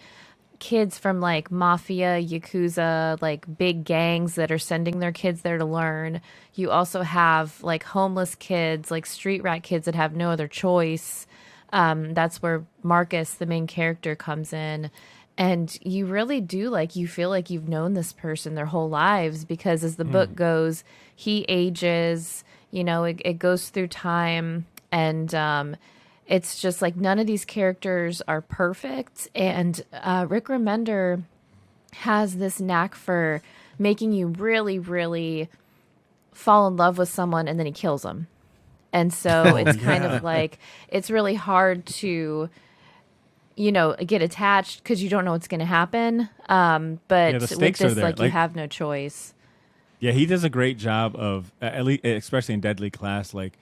kids from like mafia, yakuza, like big gangs that are sending their kids there to learn. You also have like homeless kids, like street rat kids that have no other choice. That's where Marcus, the main character, comes in. And you really do you feel like you've known this person their whole lives, because as the book goes, he ages. You know, it goes through time, and it's just like none of these characters are perfect. And Rick Remender has this knack for making you really, really fall in love with someone, and then he kills them. And so it's kind of like it's really hard to, you know, get attached because you don't know what's going to happen. But the stakes with are this, there. like you have no choice. Yeah, he does a great job of, at least, especially in Deadly Class, like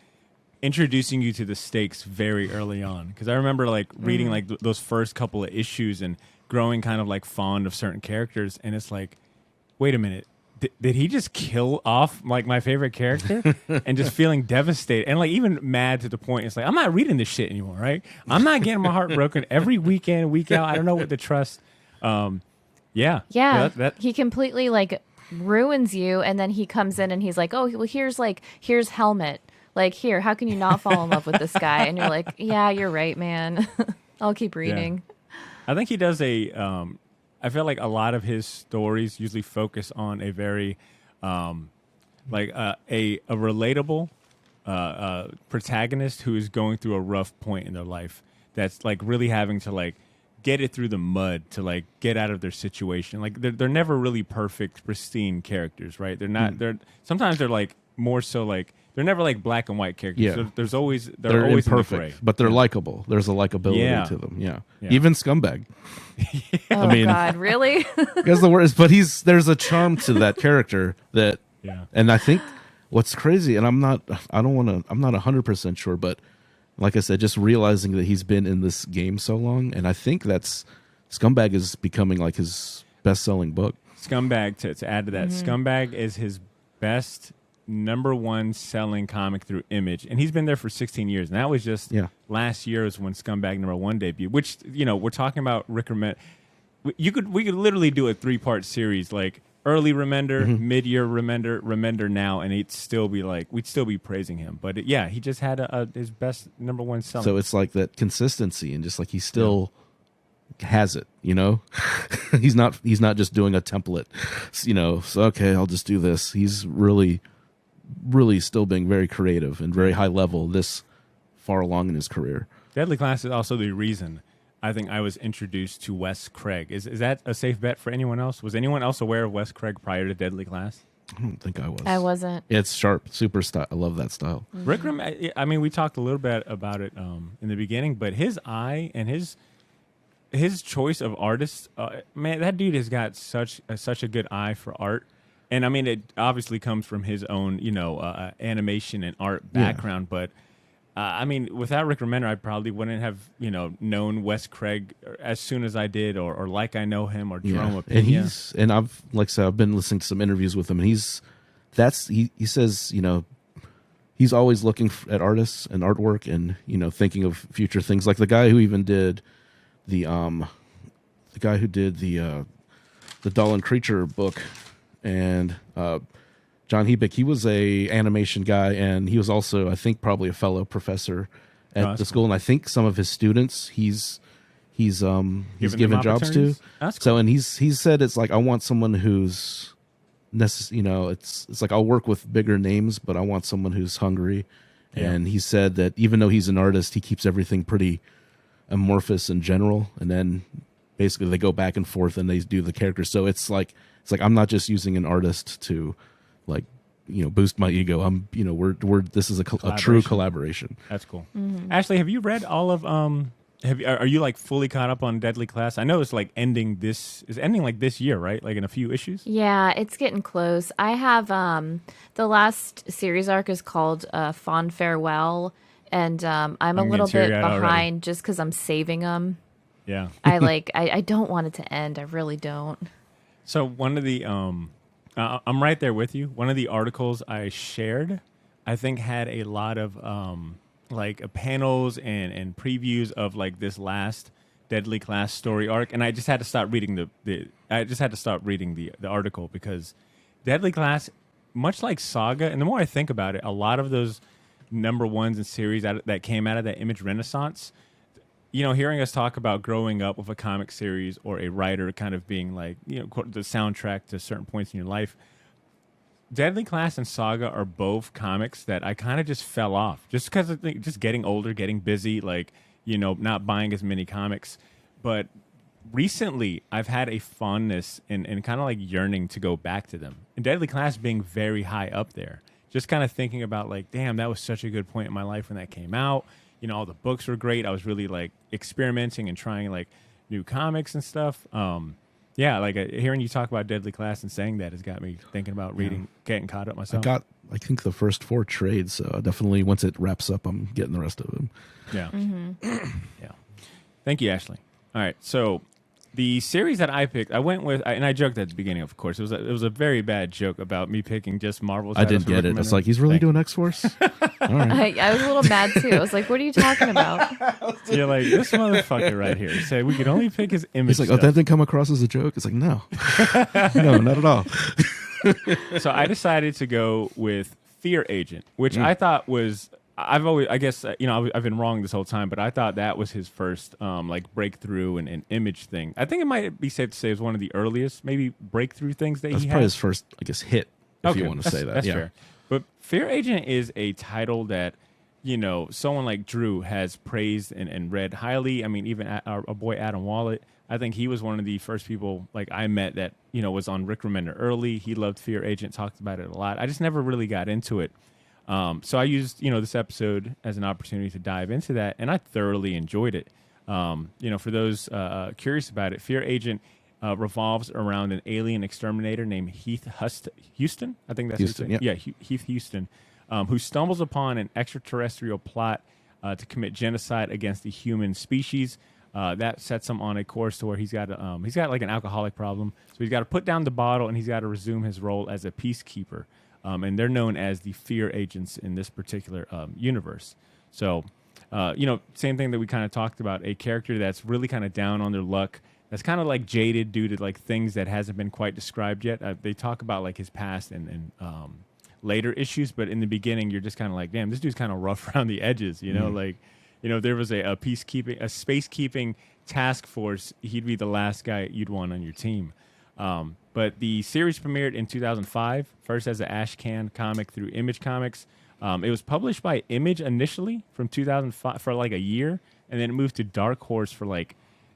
introducing you to the stakes very early on. Because I remember like reading like those first couple of issues and growing kind of like fond of certain characters, and it's like, wait a minute, did he just kill off like my favorite character? And just feeling devastated and like even mad to the point it's like I'm not reading this shit anymore, right? I'm not getting my heart broken every weekend, week out. I don't know what to trust. Yeah, he completely like ruins you, and then he comes in and he's like, oh well, here's Helmet, like, here, how can you not fall in love with this guy? And you're like, yeah, you're right, man. I'll keep reading. I think he does I feel like a lot of his stories usually focus on a very like a relatable protagonist who is going through a rough point in their life, that's like really having to like get it through the mud to like get out of their situation. Like they're never really perfect, pristine characters, right? They're not. Sometimes they're like more so like they're never like black and white characters. Yeah. There's always they're always imperfect, in the gray. but they're likable. There's a likability to them. Yeah. Even Scumbag. Oh, I mean, God, really? Because the word is, but there's a charm to that character that, and I think what's crazy, and I'm not 100% sure, but like I said, just realizing that he's been in this game so long, and I think that's Scumbag is becoming like his best-selling book. Scumbag, to add to that, Scumbag is his best #1 selling comic through Image, and he's been there for 16 years. And that was just last year is when Scumbag #1 debuted. Which, you know, we're talking about Rick Remender. we could literally do a 3-part series, like early Remender, mid-year Remender, Remender now, and we'd still be praising him. But yeah, he just had his best #1 selling. So it's like that consistency, and just like he still has it, you know. He's not just doing a template, you know. So okay, I'll just do this. He's really still being very creative and very high level this far along in his career. Deadly Class is also the reason I think I was introduced to Wes Craig. Is that a safe bet for anyone else? Was anyone else aware of Wes Craig prior to Deadly Class? I don't think I was. I wasn't. It's sharp, super style. I love that style. Rick I mean, we talked a little bit about it in the beginning, but his eye and his choice of artists, man, that dude has got such a good eye for art. And I mean, it obviously comes from his own, animation and art background. But I mean, without Rick Remender, I probably wouldn't have, known Wes Craig as soon as I did, or like I know him, or Jerome Appiah. And I've, like I said, I've been listening to some interviews with him, and he says, he's always looking at artists and artwork, and thinking of future things. Like the guy who even did the Doll and Creature book, and John Hebig, he was a animation guy, and he was also, I think, probably a fellow professor at the school. And I think some of his students he's given jobs to. That's cool. So, and he's said it's like, I want someone who's it's like, I'll work with bigger names, but I want someone who's hungry. Yeah. And he said that even though he's an artist, he keeps everything pretty amorphous and general, and then basically they go back and forth and they do the characters. So it's like I'm not just using an artist to boost my ego. I'm this is a true collaboration. That's cool. Ashley, have you read all of are you like fully caught up on Deadly Class? I know it's like ending like this year, right? Like in a few issues? Yeah, it's getting close. I have the last series arc is called Fond Farewell, and I'm a little bit behind just because I'm saving them. Yeah. I don't want it to end. I really don't. So one of the I'm right there with you. One of the articles I shared, I think, had a lot of panels and previews of like this last Deadly Class story arc, and I just had to stop reading the article, because Deadly Class, much like Saga, and the more I think about it, a lot of those #1s and series that came out of that Image Renaissance, hearing us talk about growing up with a comic series or a writer kind of being like, the soundtrack to certain points in your life, Deadly Class and Saga are both comics that I kind of just fell off just because of just getting older, getting busy, not buying as many comics. But recently, I've had a fondness and kind of like yearning to go back to them. And Deadly Class being very high up there, just kind of thinking about like, damn, that was such a good point in my life when that came out. All the books were great. I was really like experimenting and trying like new comics and stuff. Hearing you talk about Deadly Class and saying that has got me thinking about reading, getting caught up myself. I think the first 4 trades. So definitely once it wraps up, I'm getting the rest of them. Yeah. Yeah. Thank you, Ashley. All right. So the series that I picked, I went with, and I joked at the beginning, of course. It was a very bad joke about me picking just Marvel. I didn't get it. It's like, he's really doing X-Force? All right. I was a little mad too. I was like, what are you talking about? You're like, this motherfucker right here said we could only pick his image. He's like, that didn't come across as a joke? It's like, no. No, not at all. So I decided to go with Fear Agent, which I thought was, I've been wrong this whole time, but I thought that was his first breakthrough and image thing. I think it might be safe to say it was one of the earliest maybe breakthrough things that That's he had. Probably his first, I guess, hit, if you want to say that. That's fair. But Fear Agent is a title that, someone like Drew has praised and read highly. I mean, even our boy Adam Wallet, I think he was one of the first people like I met that, was on Rick Remender early. He loved Fear Agent, talked about it a lot. I just never really got into it. So I used, this episode as an opportunity to dive into that, and I thoroughly enjoyed it. For those curious about it, Fear Agent revolves around an alien exterminator named Heath Houston. I think that's Houston, his name. Yeah, Heath Houston, who stumbles upon an extraterrestrial plot to commit genocide against the human species. That sets him on a course to where he's got like an alcoholic problem, so he's got to put down the bottle and he's got to resume his role as a peacekeeper. And they're known as the Fear Agents in this particular universe. So, same thing that we kind of talked about, a character that's really kind of down on their luck, that's kind of like jaded due to like things that hasn't been quite described yet. They talk about like his past and later issues, but in the beginning, you're just kind of like, damn, this dude's kind of rough around the edges, you know, like, you know, there was a spacekeeping task force. He'd be the last guy you'd want on your team. But the series premiered in 2005, first as an Ashcan comic through Image Comics. It was published by Image initially from 2005 for like a year, and then it moved to Dark Horse for like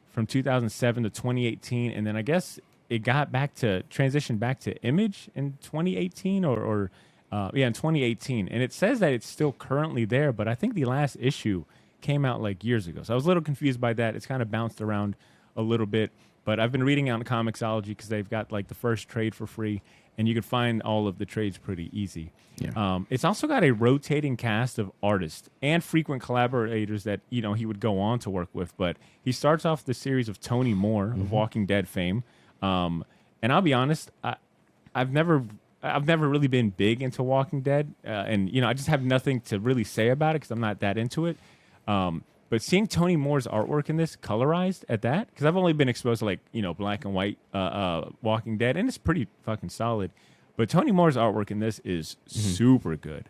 from 2007 to 2018, and then I guess it transitioned back to Image in 2018 in 2018, and it says that it's still currently there, but I think the last issue came out like years ago, so I was a little confused by that. It's kind of bounced around a little bit, but I've been reading on Comixology because they've got like the first trade for free, and you can find all of the trades pretty easy. Yeah. It's also got a rotating cast of artists and frequent collaborators that, you know, he would go on to work with. But he starts off the series of Tony Moore of Walking Dead fame. And I'll be honest, I've never really been big into Walking Dead. And, you know, I just have nothing to really say about it because I'm not that into it. But seeing Tony Moore's artwork in this, colorized at that, because I've only been exposed to, like, you know, black and white Walking Dead, and it's pretty fucking solid. But Tony Moore's artwork in this is super good.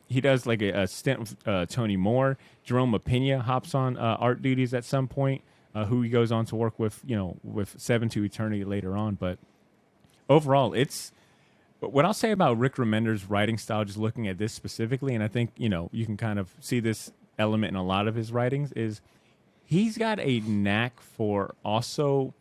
He does like a stint with Tony Moore. Jerome Pena hops on art duties at some point, who he goes on to work with, you know, with Seven to Eternity later on. But overall, it's what I'll say about Rick Remender's writing style, just looking at this specifically, and I think, you know, you can kind of see this element in a lot of his writings, is he's got a knack for also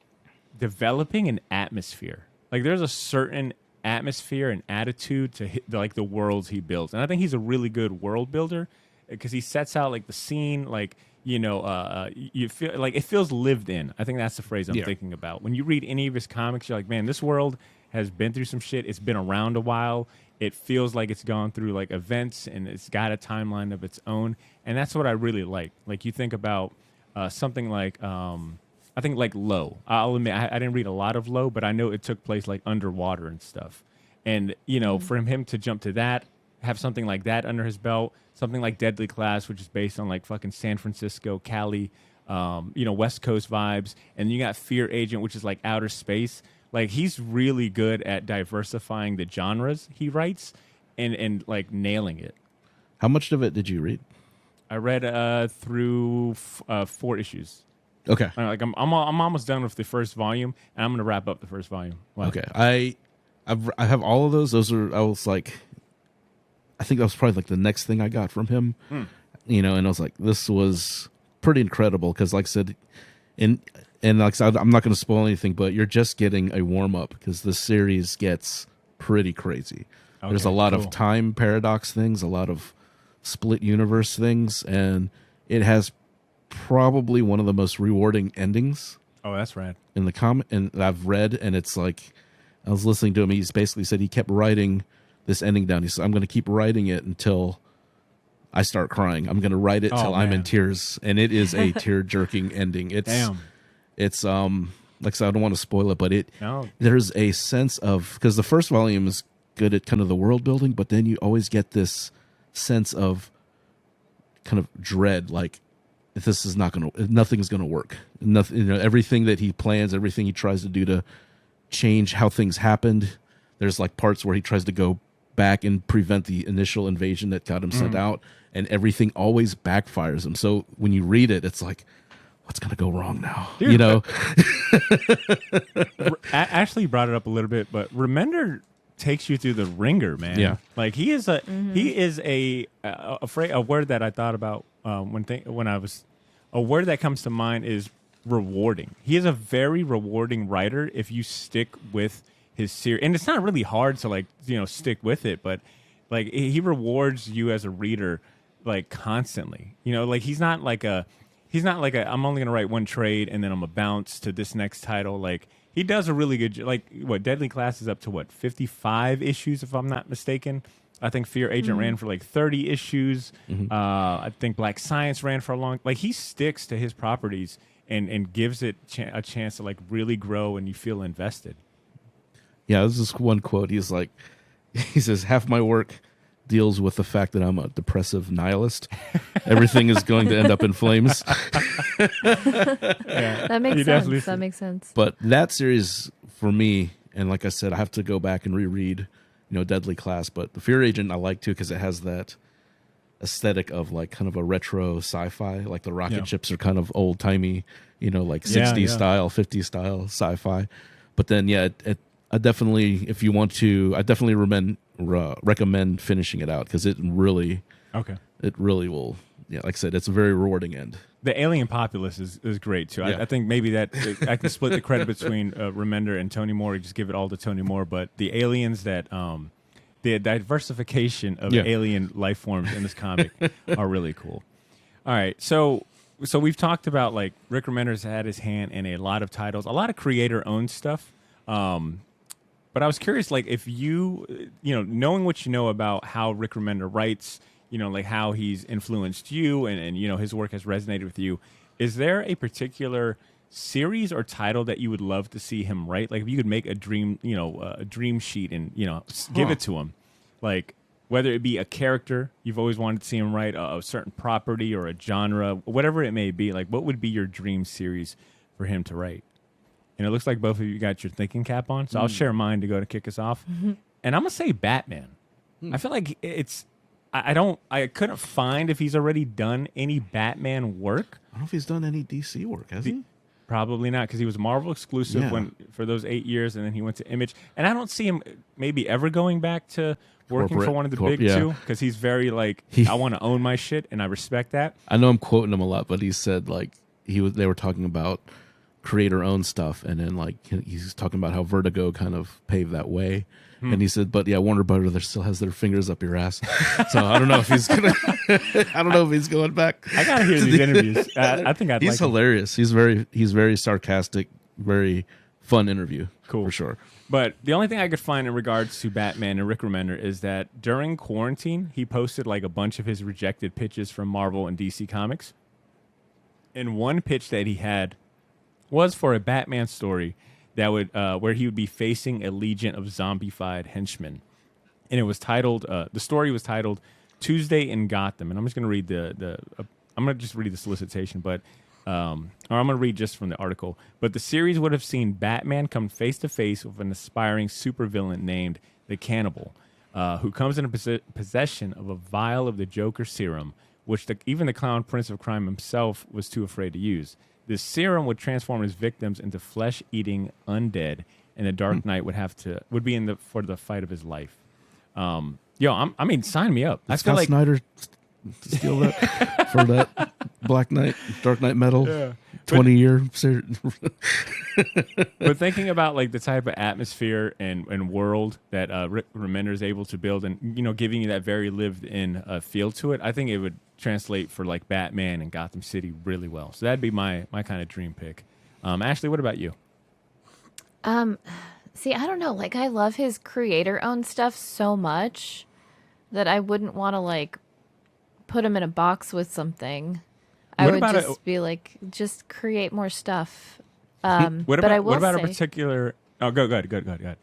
developing an atmosphere. Like there's a certain atmosphere and attitude to like the worlds he builds, and I think he's a really good world builder because he sets out like the scene, like, you know, you feel like it feels lived in. I think that's the phrase I'm thinking about. When you read any of his comics, you're like, man, this world has been through some shit. It's been around a while. It feels like it's gone through like events, and it's got a timeline of its own, and that's what I really like. Like you think about something like I think like Low. I'll admit I didn't read a lot of Low, but I know it took place like underwater and stuff. And, you know, for him to jump to that, have something like that under his belt, something like Deadly Class, which is based on like fucking San Francisco, Cali, you know, West Coast vibes. And you got Fear Agent, which is like outer space. Like he's really good at diversifying the genres he writes and like nailing it. How much of it did you read? I read through 4 issues. Okay. Like I'm almost done with the first volume, and I'm gonna wrap up the first volume. Wow. Okay. I have all of those. I think that was probably like the next thing I got from him. You know, and I was like, this was pretty incredible because, like I said, and like I said, I'm not going to spoil anything, but you're just getting a warm up because the series gets pretty crazy. Okay, there's a lot of time paradox things, a lot of split universe things, and it has probably one of the most rewarding endings. Oh, that's rad. In the comic, and I've read, and it's like, I was listening to him. He's basically said he kept writing this ending down. He said, I'm going to keep writing it until I start crying. I'm going to write it till I'm in tears. And it is a tear jerking ending. It's like I said, I don't want to spoil it, but there's a sense of, because the first volume is good at kind of the world building, but then you always get this sense of kind of dread, like this is nothing's going to work. Nothing, you know, everything that he plans, everything he tries to do to change how things happened. There's like parts where he tries to go back and prevent the initial invasion that got him sent out, and everything always backfires him. So when you read it, it's like, what's going to go wrong now? Dude, you know, Ashley brought it up a little bit, but Remender takes you through the ringer, man. Yeah, like he is a word that I thought about when I was a word that comes to mind is rewarding. He is a very rewarding writer if you stick with his series, and it's not really hard to, like, you know, stick with it, but like he rewards you as a reader like constantly. You know, like he's not like a I'm only gonna write one trade and then I'm gonna bounce to this next title. Like he does a really good like what Deadly Class is up to 55 issues if I'm not mistaken. I think Fear Agent ran for like 30 issues. I think Black Science ran for a long. Like he sticks to his properties and gives it a chance to like really grow, and you feel invested. Yeah, there's this one quote. He says, half my work deals with the fact that I'm a depressive nihilist. Everything is going to end up in flames. That makes sense. That makes sense. But that series for me, and like I said, I have to go back and reread, Deadly Class. But the Fear Agent I like too because it has that aesthetic of like kind of a retro sci-fi. Like the rocket ships are kind of old timey, like 60s style, 50s style sci-fi. But then I definitely, if you want to, I definitely recommend finishing it out because it really will. Yeah, like I said, it's a very rewarding end. The alien populace is great too. Yeah. I think maybe that I can split the credit between Remender and Tony Moore. Just give it all to Tony Moore. But the aliens that the diversification of alien life forms in this comic are really cool. All right, so we've talked about like Rick Remender's had his hand in a lot of titles, a lot of creator-owned stuff. But I was curious, like if knowing what you know about how Rick Remender writes, like how he's influenced you and his work has resonated with you, is there a particular series or title that you would love to see him write? Like if you could make a dream, a dream sheet and, give it to him, like whether it be a character you've always wanted to see him write, a certain property or a genre, whatever it may be, like what would be your dream series for him to write? And it looks like both of you got your thinking cap on, so I'll share mine to go to kick us off. Mm-hmm. And I'm gonna say Batman. I feel like I couldn't find if he's already done any Batman work. I don't know if he's done any DC work, has he? Probably not, because he was Marvel exclusive for those 8 years, and then he went to Image. And I don't see him maybe ever going back to working for one of the big two, because he's very like, I want to own my shit, and I respect that. I know I'm quoting him a lot, but he said like they were talking about creator-owned stuff, and then like he's talking about how Vertigo kind of paved that way. And he said, but Warner Brothers still has their fingers up your ass. So I don't know if he's gonna. I don't know if he's going back. I gotta hear these interviews. I think he's hilarious. He's very sarcastic, very fun interview. Cool, for sure. But the only thing I could find in regards to Batman and Rick Remender is that during quarantine, he posted like a bunch of his rejected pitches from Marvel and DC Comics. And one pitch that he had was for a Batman story that would where he would be facing a legion of zombified henchmen, and it was titled. The story was titled "Tuesday in Gotham," and I'm just going to read I'm going to just read the solicitation, but or I'm going to read just from the article. But the series would have seen Batman come face to face with an aspiring supervillain named the Cannibal, who comes into possession of a vial of the Joker serum, which even the Clown Prince of Crime himself was too afraid to use. This serum would transform his victims into flesh-eating undead, and the Dark Knight would be for the fight of his life. I mean, sign me up. I feel like Snyder steal that for that Black Knight, Dark Knight metal, 20-year series. But thinking about like the type of atmosphere and world that Rick Remender is able to build, and giving you that very lived-in feel to it, I think it would translate for like Batman and Gotham City really well. So that'd be my kind of dream pick. Ashley, what about you? See, I don't know. Like, I love his creator-owned stuff so much that I wouldn't want to like put him in a box with something. I would just be like, just create more stuff. What about a particular? Oh, go ahead.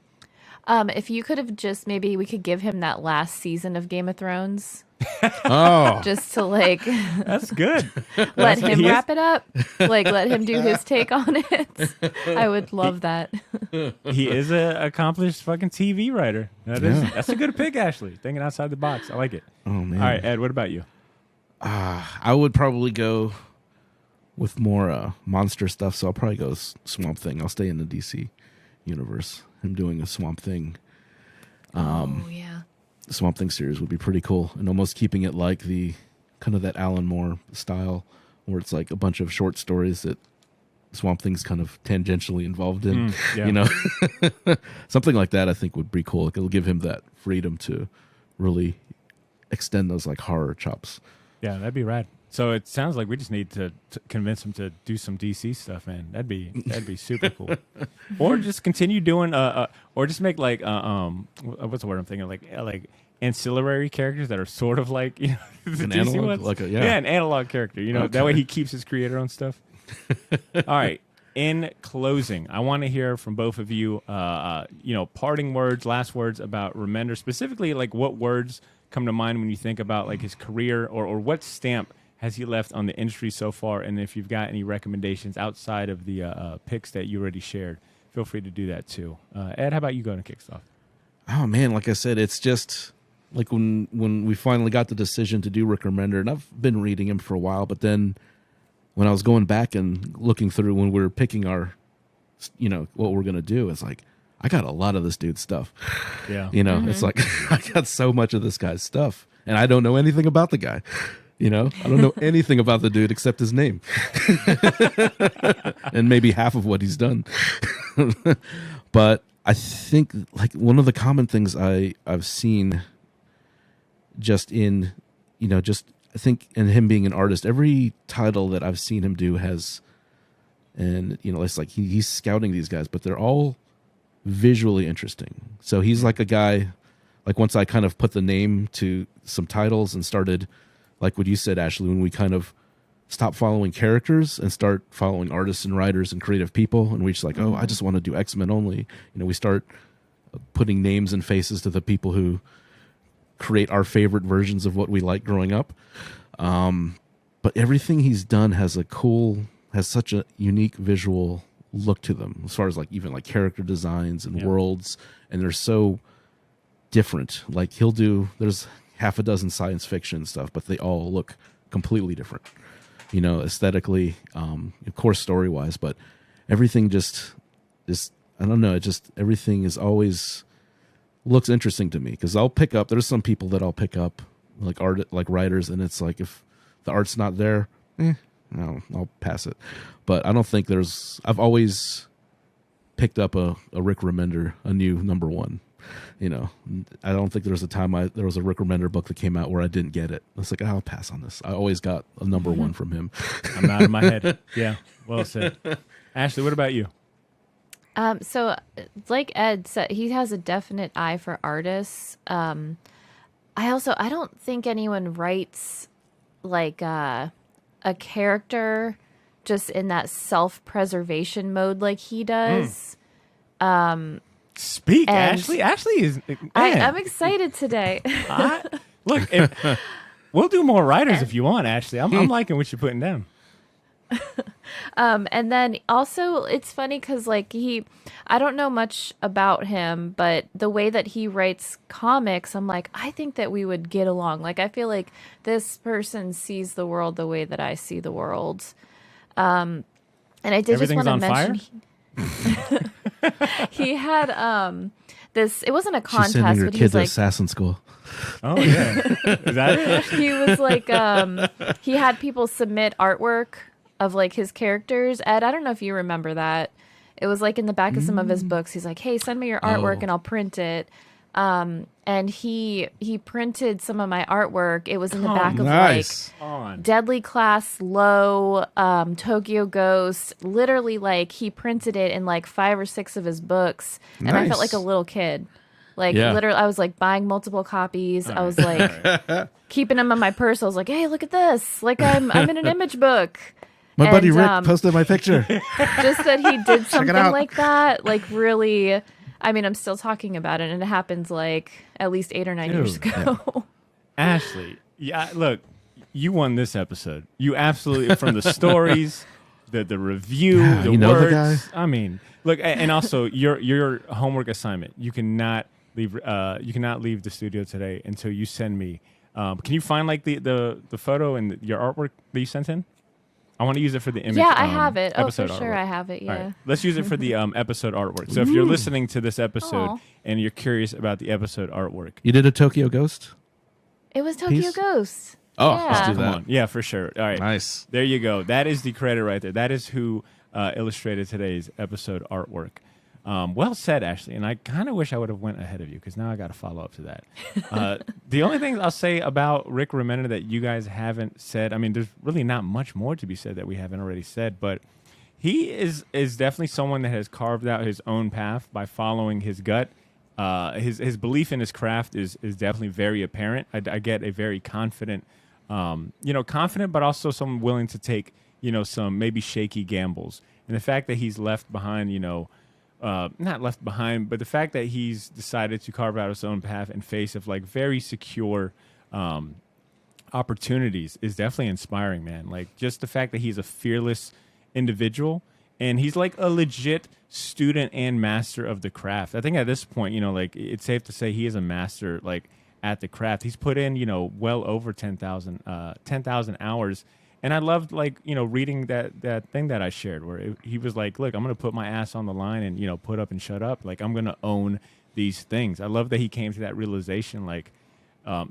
If you could have maybe we could give him that last season of Game of Thrones. Oh, just to like that's good. Let him wrap it up. Like let him do his take on it. I would love that. He is an accomplished fucking TV writer. That's a good pick, Ashley. Thinking outside the box. I like it. Oh man. All right, Ed, what about you? I would probably go with more monster stuff. So I'll probably go Swamp Thing. I'll stay in the DC universe. Him doing a Swamp Thing. Yeah. Swamp Thing series would be pretty cool, and almost keeping it like the kind of that Alan Moore style, where it's like a bunch of short stories that Swamp Thing's kind of tangentially involved in. Something like that I think would be cool. It'll give him that freedom to really extend those like horror chops. Yeah, that'd be rad. So it sounds like we just need to convince him to do some DC stuff, man. That'd be super cool. Or just continue doing or just make like what's the word I'm thinking, like ancillary characters that are sort of like the an DC analog, ones. like an analog character. Okay. That way he keeps his creator own stuff. All right. In closing, I want to hear from both of you. Parting words, last words about Remender, specifically like what words come to mind when you think about like his career, or what stamp has he left on the industry so far? And if you've got any recommendations outside of the picks that you already shared, feel free to do that too. Ed, how about you going to kick off? Oh man, like I said, it's just like when we finally got the decision to do Rick Remender, and I've been reading him for a while, but then when I was going back and looking through when we were picking our, what we're gonna do, it's like I got a lot of this dude's stuff. Yeah, it's like I got so much of this guy's stuff, and I don't know anything about the guy. I don't know anything about the dude except his name, and maybe half of what he's done. But I think like one of the common things I've seen just in, I think in him being an artist, every title that I've seen him do has, and it's like he's scouting these guys, but they're all visually interesting. So he's like a guy, like once I kind of put the name to some titles and started, like what you said, Ashley, when we kind of stop following characters and start following artists and writers and creative people, and we just like, oh, I just want to do X-Men only. We start putting names and faces to the people who create our favorite versions of what we like growing up. But everything he's done has such a unique visual look to them, as far as like even like character designs and worlds, and they're so different. Like there's half a dozen science fiction stuff, but they all look completely different, aesthetically, of course, story wise, but everything just I don't know. Everything is always looks interesting to me, because there's some people that I'll pick up like writers, and it's like if the art's not there, no, I'll pass it. But I don't think I've always picked up a Rick Remender, a new number one. I don't think there was a time there was a Rick Remender book that came out where I didn't get it. It's like, I'll pass on this. I always got a number one from him. I'm nodding my head. Yeah, well said. Ashley, what about you? So like Ed said, he has a definite eye for artists. I don't think anyone writes like a character just in that self-preservation mode like he does. Speak, Ashley. Ashley is. I'm excited today. Look, we'll do more writers if you want, Ashley. I'm liking what you're putting down. And then also it's funny because like I don't know much about him, but the way that he writes comics, I'm like, I think that we would get along. Like, I feel like this person sees the world the way that I see the world. And I did just want to mention he had this. It wasn't a contest, She's sending her but he kid was to like, assassin school. Oh yeah, is that it? he was like, he had people submit artwork of like his characters. Ed, I don't know if you remember that. It was like in the back of some of his books. He's like, hey, send me your artwork and I'll print it. And he printed some of my artwork. It was in the back of like Deadly Class, Low, Tokyo Ghost. Literally, like he printed it in like 5 or 6 of his books, and I felt like a little kid. Like literally, I was like buying multiple copies. I was like keeping them in my purse. I was like, hey, look at this! Like I'm in an image book. My buddy Rick posted my picture. Just that he did something like that, like really. I mean, I'm still talking about it, and it happens like at least 8 or 9 years ago. Yeah. Ashley, look, you won this episode. You absolutely, from the stories, the review, the words. The guy? I mean, look, and also your homework assignment. You cannot leave. You cannot leave the studio today until you send me. Can you find like the photo and your artwork that you sent in? I want to use it for the image. Yeah, I have it. Oh, for artwork. sure, I have it. Yeah. Right. Let's use it for the episode artwork. So if you're listening to this episode and you're curious about the episode artwork, you did a Tokyo Ghost? It was Tokyo Ghost. Oh, yeah. let's do that. Come on. Yeah, for sure. All right. Nice. There you go. That is the credit right there. That is who illustrated today's episode artwork. Well said, Ashley. And I kind of wish I would have went ahead of you because now I got to follow up to that. The only thing I'll say about Rick Remender that you guys haven't said, I mean, there's really not much more to be said that we haven't already said, but he is definitely someone that has carved out his own path by following his gut. His belief in his craft is definitely very apparent. I get a very confident, confident, but also someone willing to take, some maybe shaky gambles. And the fact that he's left behind, not left behind, but the fact that he's decided to carve out his own path in face of like very secure opportunities is definitely inspiring, man. Like just the fact that he's a fearless individual and he's like a legit student and master of the craft. I think at this point, like it's safe to say he is a master like at the craft. He's put in, well over 10,000 hours. And I loved like, reading that thing that I shared where he was like, look, I'm going to put my ass on the line and, put up and shut up. Like I'm going to own these things. I love that he came to that realization. Like, I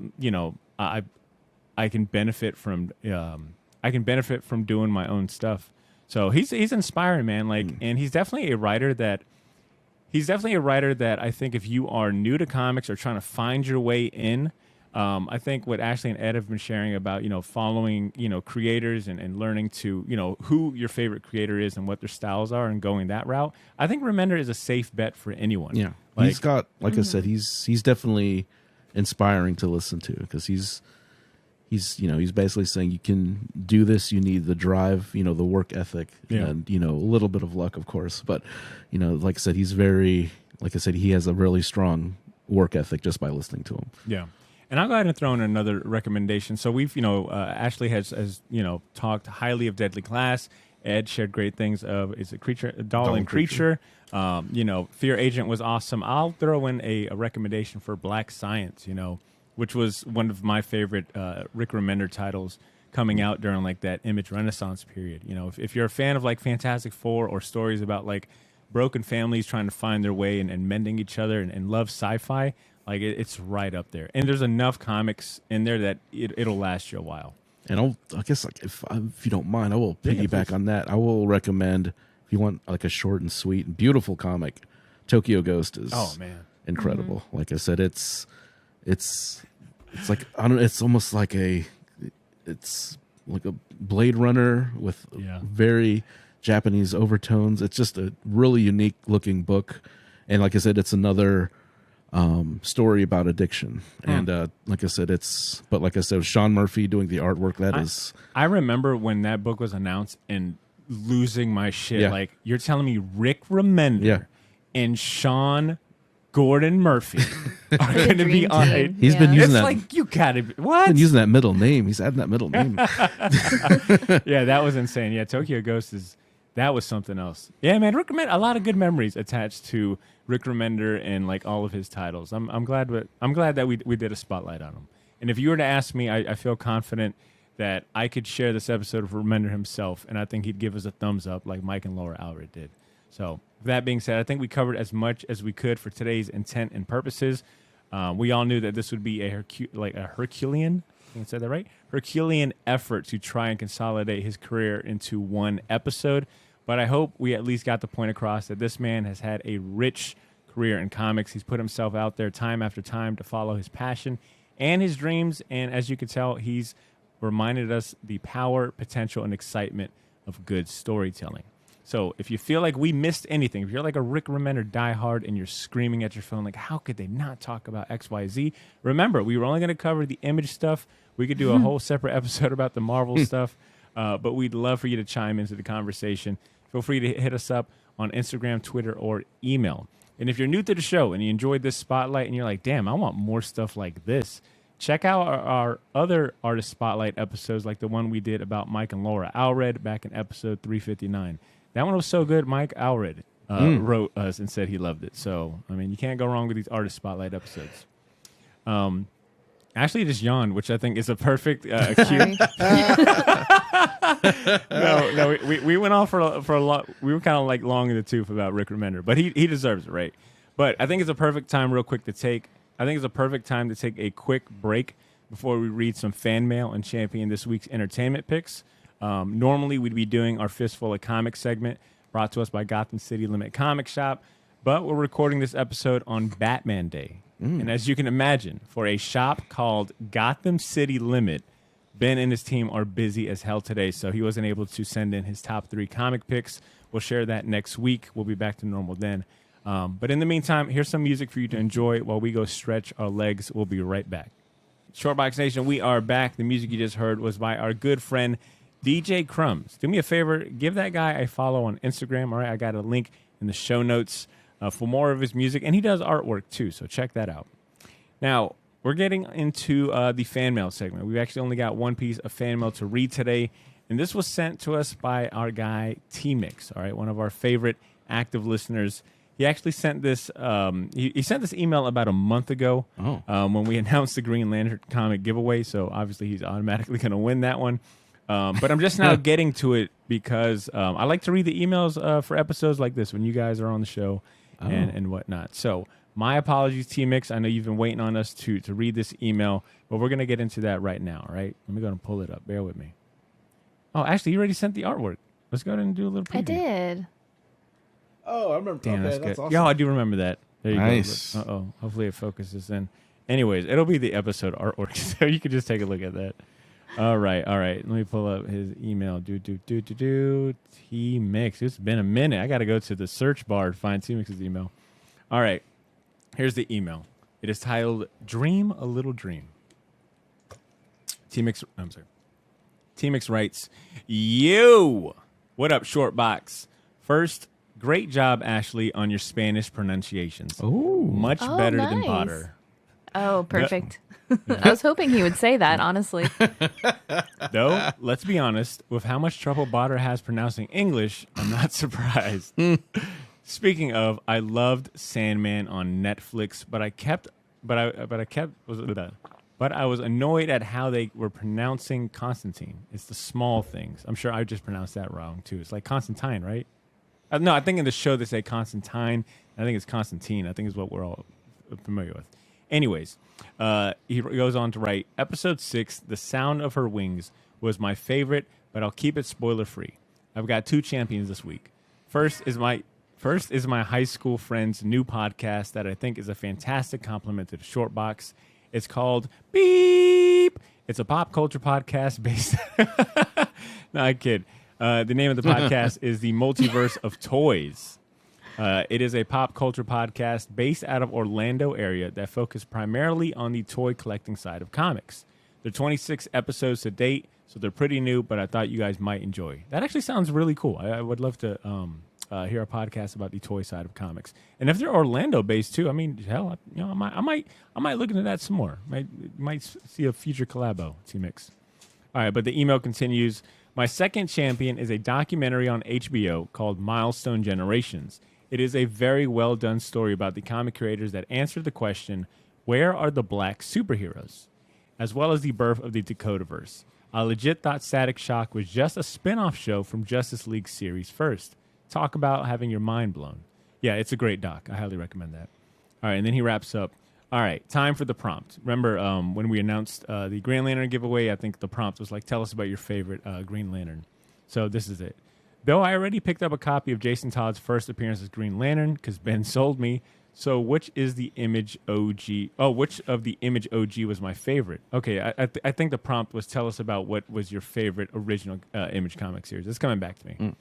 can benefit from doing my own stuff. So he's inspiring, man. Like, and he's definitely a writer that I think if you are new to comics or trying to find your way in, I think what Ashley and Ed have been sharing about, following, creators and learning to, who your favorite creator is and what their styles are and going that route. I think Remender is a safe bet for anyone. Yeah. Like, he's got, like I said, he's definitely inspiring to listen to because he's basically saying you can do this. You need the drive, the work ethic and, a little bit of luck, of course. But, like I said, he has a really strong work ethic just by listening to him. Yeah. And I'll go ahead and throw in another recommendation. So we've, Ashley has talked highly of Deadly Class. Ed shared great things of Doll and Creature. Fear Agent was awesome. I'll throw in a recommendation for Black Science, which was one of my favorite Rick Remender titles coming out during like that Image Renaissance period. If you're a fan of like Fantastic Four or stories about like broken families trying to find their way and mending each other and love sci-fi, like it's right up there. And there's enough comics in there that it'll last you a while. And I guess like if you don't mind, I will piggyback on that. I will recommend if you want like a short and sweet and beautiful comic, Tokyo Ghost is incredible. Mm-hmm. Like I said, it's like it's almost like it's like a Blade Runner with very Japanese overtones. It's just a really unique looking book, and like I said, it's another story about addiction. And like I said, Sean Murphy doing the artwork. I remember when that book was announced and losing my shit. Yeah. Like you're telling me Rick Remender and Sean Gordon Murphy are going to be on it. He's been using that. Like you gotta be, what? He's been using that middle name. He's adding that middle name. Yeah, that was insane. Yeah, Tokyo Ghost that was something else. Yeah, man, Rick Remender, a lot of good memories attached to Rick Remender and like all of his titles. I'm glad that we did a spotlight on him. And if you were to ask me, I feel confident that I could share this episode of Remender himself, and I think he'd give us a thumbs up like Mike and Laura Allred did. So with that being said, I think we covered as much as we could for today's intent and purposes. We all knew that this would be a Herculean, I think I said that right? Herculean effort to try and consolidate his career into one episode. But I hope we at least got the point across that this man has had a rich career in comics. He's put himself out there time after time to follow his passion and his dreams. And as you can tell, he's reminded us the power, potential, and excitement of good storytelling. So if you feel like we missed anything, if you're like a Rick Remender diehard and you're screaming at your phone like, how could they not talk about XYZ? Remember, we were only going to cover the Image stuff. We could do a whole separate episode about the Marvel stuff. But we'd love for you to chime into the conversation. Feel free to hit us up on Instagram, Twitter, or email. And if you're new to the show and you enjoyed this spotlight and you're like, damn, I want more stuff like this, check out our other Artist Spotlight episodes like the one we did about Mike and Laura Allred back in episode 359. That one was so good, Mike Allred wrote us and said he loved it. So, I mean, you can't go wrong with these Artist Spotlight episodes. Ashley just yawned, which I think is a perfect cue. No, we went off for a lot. We were kind of like long in the tooth about Rick Remender, but he deserves it, right? But I think it's a perfect time, real quick, to take a quick break before we read some fan mail and champion this week's entertainment picks. Normally, we'd be doing our Fistful of Comics segment brought to us by Gotham City Limit Comic Shop, but we're recording this episode on Batman Day. And as you can imagine, for a shop called Gotham City Limit, Ben and his team are busy as hell today, so he wasn't able to send in his top 3 comic picks. We'll share that next week. We'll be back to normal then. But in the meantime, here's some music for you to enjoy while we go stretch our legs. We'll be right back. Shortbox Nation, we are back. The music you just heard was by our good friend DJ Crumbs. Do me a favor, give that guy a follow on Instagram. All right, I got a link in the show notes. for more of his music, and he does artwork too, so check that out. Now, we're getting into the fan mail segment. We've actually only got one piece of fan mail to read today, and this was sent to us by our guy T-Mix, all right, one of our favorite active listeners. He actually sent this. He sent this email about a month ago when we announced the Green Lantern comic giveaway. So obviously he's automatically going to win that one. But I'm just now getting to it because I like to read the emails for episodes like this when you guys are on the show and whatnot. So my apologies, T-Mix. I know you've been waiting on us to read this email, but we're going to get into that right now. All right, let me go and pull it up. Bear with me. Oh, actually, you already sent the artwork. Let's go ahead and do a little preview. I did. Oh, I remember. Damn, okay, that's good. awesome. Yo, I do remember that. There you Nice. go. Uh-oh. Hopefully it focuses in. Anyways, it'll be the episode artwork, so you can just take a look at that. All right. Let me pull up his email. T-Mix. It's been a minute. I got to go to the search bar to find T-Mix's email. All right. Here's the email. It is titled Dream a Little Dream. T-Mix writes, "Yo, what up, Shortbox? First, great job, Ashley, on your Spanish pronunciations. Ooh. Much better than nice. Potter. Oh, perfect. I was hoping he would say that, honestly. Though, let's be honest, with how much trouble Potter has pronouncing English, I'm not surprised. Speaking of, I loved Sandman on Netflix, but I was annoyed at how they were pronouncing Constantine. It's the small things. I'm sure I just pronounced that wrong too. It's like Constantine, right? No, I think in the show they say Constantine. I think it's Constantine. I think is what we're all familiar with. Anyways, he goes on to write, episode 6, The Sound of Her Wings, was my favorite, but I'll keep it spoiler free. I've got 2 champions this week. First is my high school friend's new podcast that I think is a fantastic compliment to the Shortbox. It's called Beep. It's a pop culture podcast based. No, I kid. The name of the podcast is The Multiverse of Toys. It is a pop culture podcast based out of Orlando area that focuses primarily on the toy collecting side of comics. There are 26 episodes to date, so they're pretty new, but I thought you guys might enjoy. That actually sounds really cool. I would love to hear a podcast about the toy side of comics. And if they're Orlando based too, I mean, hell, I might look into that some more. Might see a future collabo, T-Mix. All right, but the email continues. My second champion is a documentary on HBO called Milestone Generations. It is a very well done story about the comic creators that answered the question, where are the black superheroes? As well as the birth of the Dakotaverse. I legit thought Static Shock was just a spin-off show from Justice League series first. Talk about having your mind blown. Yeah, it's a great doc. I highly recommend that. All right, and then he wraps up. All right, time for the prompt. Remember when we announced the Green Lantern giveaway, I think the prompt was like, tell us about your favorite Green Lantern. So this is it. Though I already picked up a copy of Jason Todd's first appearance as Green Lantern because Ben sold me, so which is the Image OG? Oh, which of the Image OG was my favorite? Okay, I think the prompt was tell us about what was your favorite original Image comic series. It's coming back to me.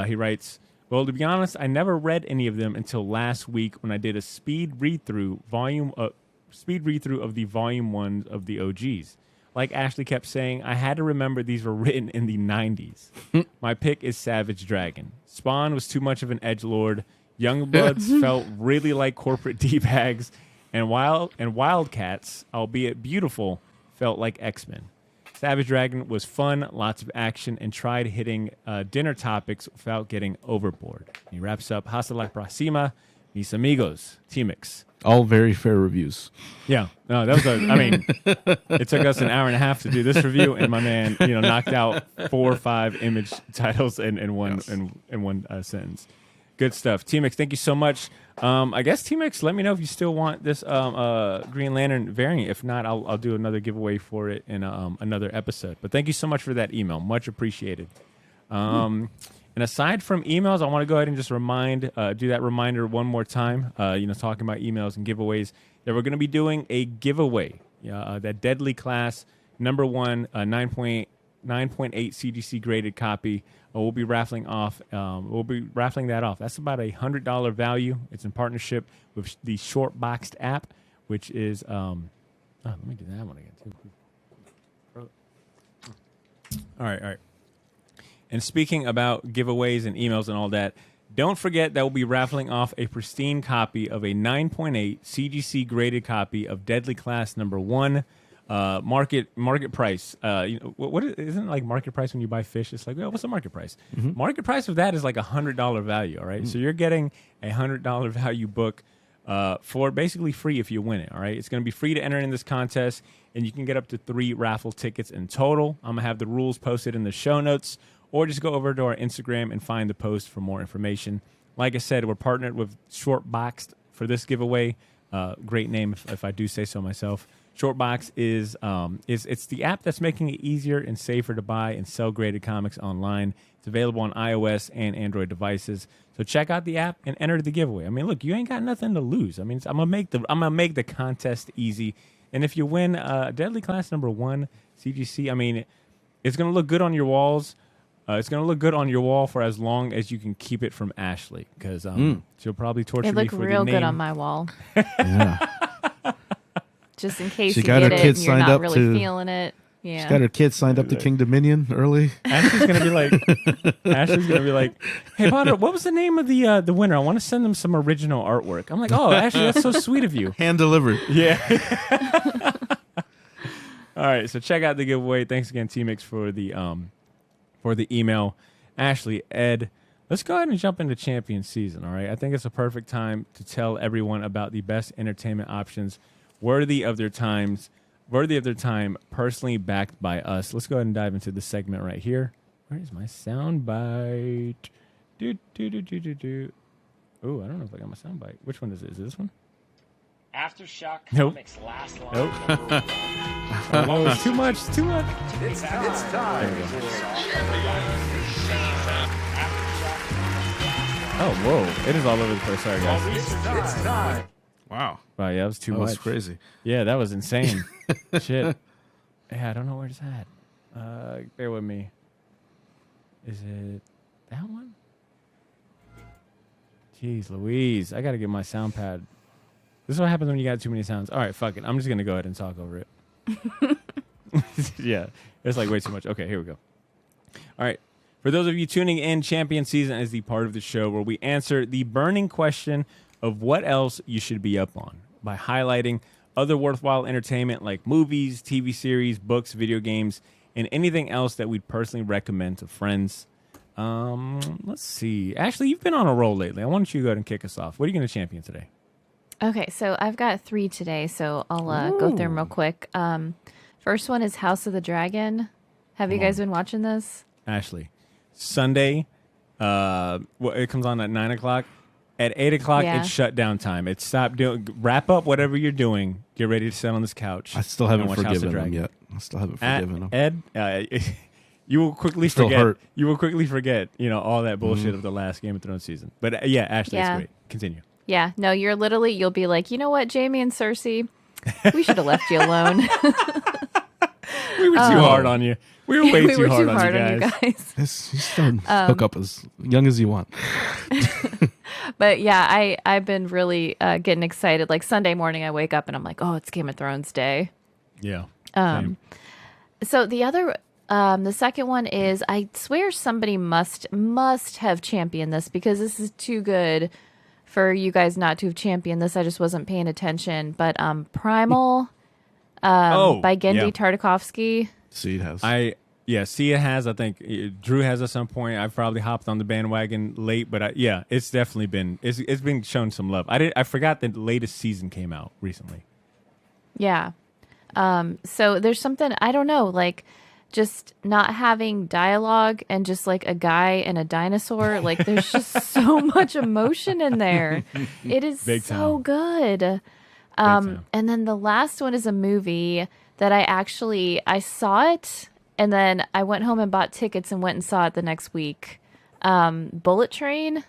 He writes, well, to be honest, I never read any of them until last week when I did a speed read through of the volume 1 of the OGs. Like Ashley kept saying, I had to remember these were written in the 90s. My pick is Savage Dragon. Spawn was too much of an edgelord. Youngbloods felt really like corporate D-bags. And Wildcats, albeit beautiful, felt like X-Men. Savage Dragon was fun, lots of action, and tried hitting dinner topics without getting overboard. And he wraps up, hasta la próxima, mis amigos, T-Mix. All very fair reviews. Yeah, no, that was it took us an hour and a half to do this review, and my man, knocked out 4 or 5 Image titles in one sentence. Good stuff, T-Mix. Thank you so much. I guess T-Mix, let me know if you still want this Green Lantern variant. If not, I'll do another giveaway for it in another episode. But thank you so much for that email. Much appreciated. And aside from emails, I want to go ahead and just do that reminder one more time, talking about emails and giveaways, that we're going to be doing a giveaway, that Deadly Class number 1, 9.8 CGC graded copy. We'll be raffling that off. That's about $100 value. It's in partnership with the Shortboxed app, which is, let me do that one again too. All right. And speaking about giveaways and emails and all that, Don't forget that we'll be raffling off a pristine copy of a 9.8 CGC graded copy of Deadly Class #1. Market price. What isn't it like market price when you buy fish? It's like, well, what's the market price? Market price of that is like $100 value. All right, so you're getting $100 value book for basically free if you win it. All right, it's going to be free to enter in this contest, and you can get up to 3 raffle tickets in total. I'm gonna have the rules posted in the show notes, or just go over to our Instagram and find the post for more information. Like I said, we're partnered with Shortboxed for this giveaway. Great name, if I do say so myself. Shortbox is it's the app that's making it easier and safer to buy and sell graded comics online. It's available on iOS and Android devices. So check out the app and enter the giveaway. I mean, look, you ain't got nothing to lose. I mean, I'm gonna make the contest easy. And if you win Deadly Class #1 CGC, I mean, it's gonna look good on your walls. It's gonna look good on your wall for as long as you can keep it from Ashley, because she'll probably torture It me looked for real the name. good on my wall. Yeah. Just in case She you got get her it kids and you're signed not up really to- feeling it. Yeah. She's got her kids signed up to King Dominion early. Ashley's gonna be like, hey Potter, what was the name of the winner? I want to send them some original artwork. I'm like, oh, Ashley, that's so sweet of you. Hand delivered. Yeah. All right, so check out the giveaway. Thanks again, T-Mix, for the email. Ashley, Ed, let's go ahead and jump into champion season. All right, I think it's a perfect time to tell everyone about the best entertainment options worthy of their time, personally backed by us. Let's go ahead and dive into the segment right here. Where is my sound bite? Do. Oh, I don't know if I got my sound bite. Which one is it? Is it this one? Aftershock Nope. Comics last line. Nope. number Oh, no, it's too much. Too much. It's time. Oh, whoa! It is all over the place. Sorry, guys. It's time. Wow. Wow, yeah, that was too That much. was crazy. Yeah, that was insane. Shit. Yeah, I don't know where it's at. Bear with me. Is it that one? Jeez Louise. I got to get my sound pad. This is what happens when you got too many sounds. All right, fuck it. I'm just going to go ahead and talk over it. Yeah, it's like way too much. Okay, here we go. All right. For those of you tuning in, Champion Season is the part of the show where we answer the burning question of what else you should be up on by highlighting other worthwhile entertainment like movies, TV series, books, video games, and anything else that we'd personally recommend to friends. Let's see. Ashley, you've been on a roll lately. I want you to go ahead and kick us off. What are you going to champion today? Okay, so I've got 3 today, so I'll go through them real quick. First one is House of the Dragon. Have you guys been watching this? Ashley, Sunday, it comes on at 9 o'clock. At 8 o'clock, Yeah. it's shutdown time. It's stop doing. Wrap up whatever you're doing. Get ready to sit on this couch. I still and haven't watch House of forgiven him Dragon. yet. I still haven't forgiven him. Ed, you will quickly Still forget. hurt. You will quickly forget. All that bullshit of the last Game of Thrones season. But yeah, Ashley, Yeah. it's great. Continue. Yeah, no, you'll be like, you know what, Jamie and Cersei, we should have left you alone. We were too hard on you. We were way we too were hard too on hard you on you guys. guys. You still hook up as young as you want. But yeah, I've been really getting excited. Like Sunday morning, I wake up and I'm like, oh, it's Game of Thrones day. Yeah. So the second one is, I swear somebody must have championed this because this is too good for you guys not to have championed this. I just wasn't paying attention. But Primal by Gendy Tartakovsky. Seed has. Sia has. I think Drew has at some point. I've probably hopped on the bandwagon late, but it's definitely been it's been shown some love. I forgot the latest season came out recently. Yeah. So there's something, I don't know, like just not having dialogue and just like a guy and a dinosaur. Like there's just so much emotion in there. It is Big so time. good. time. And then the last one is a movie that I saw it and then I went home and bought tickets and went and saw it the next week. Bullet Train.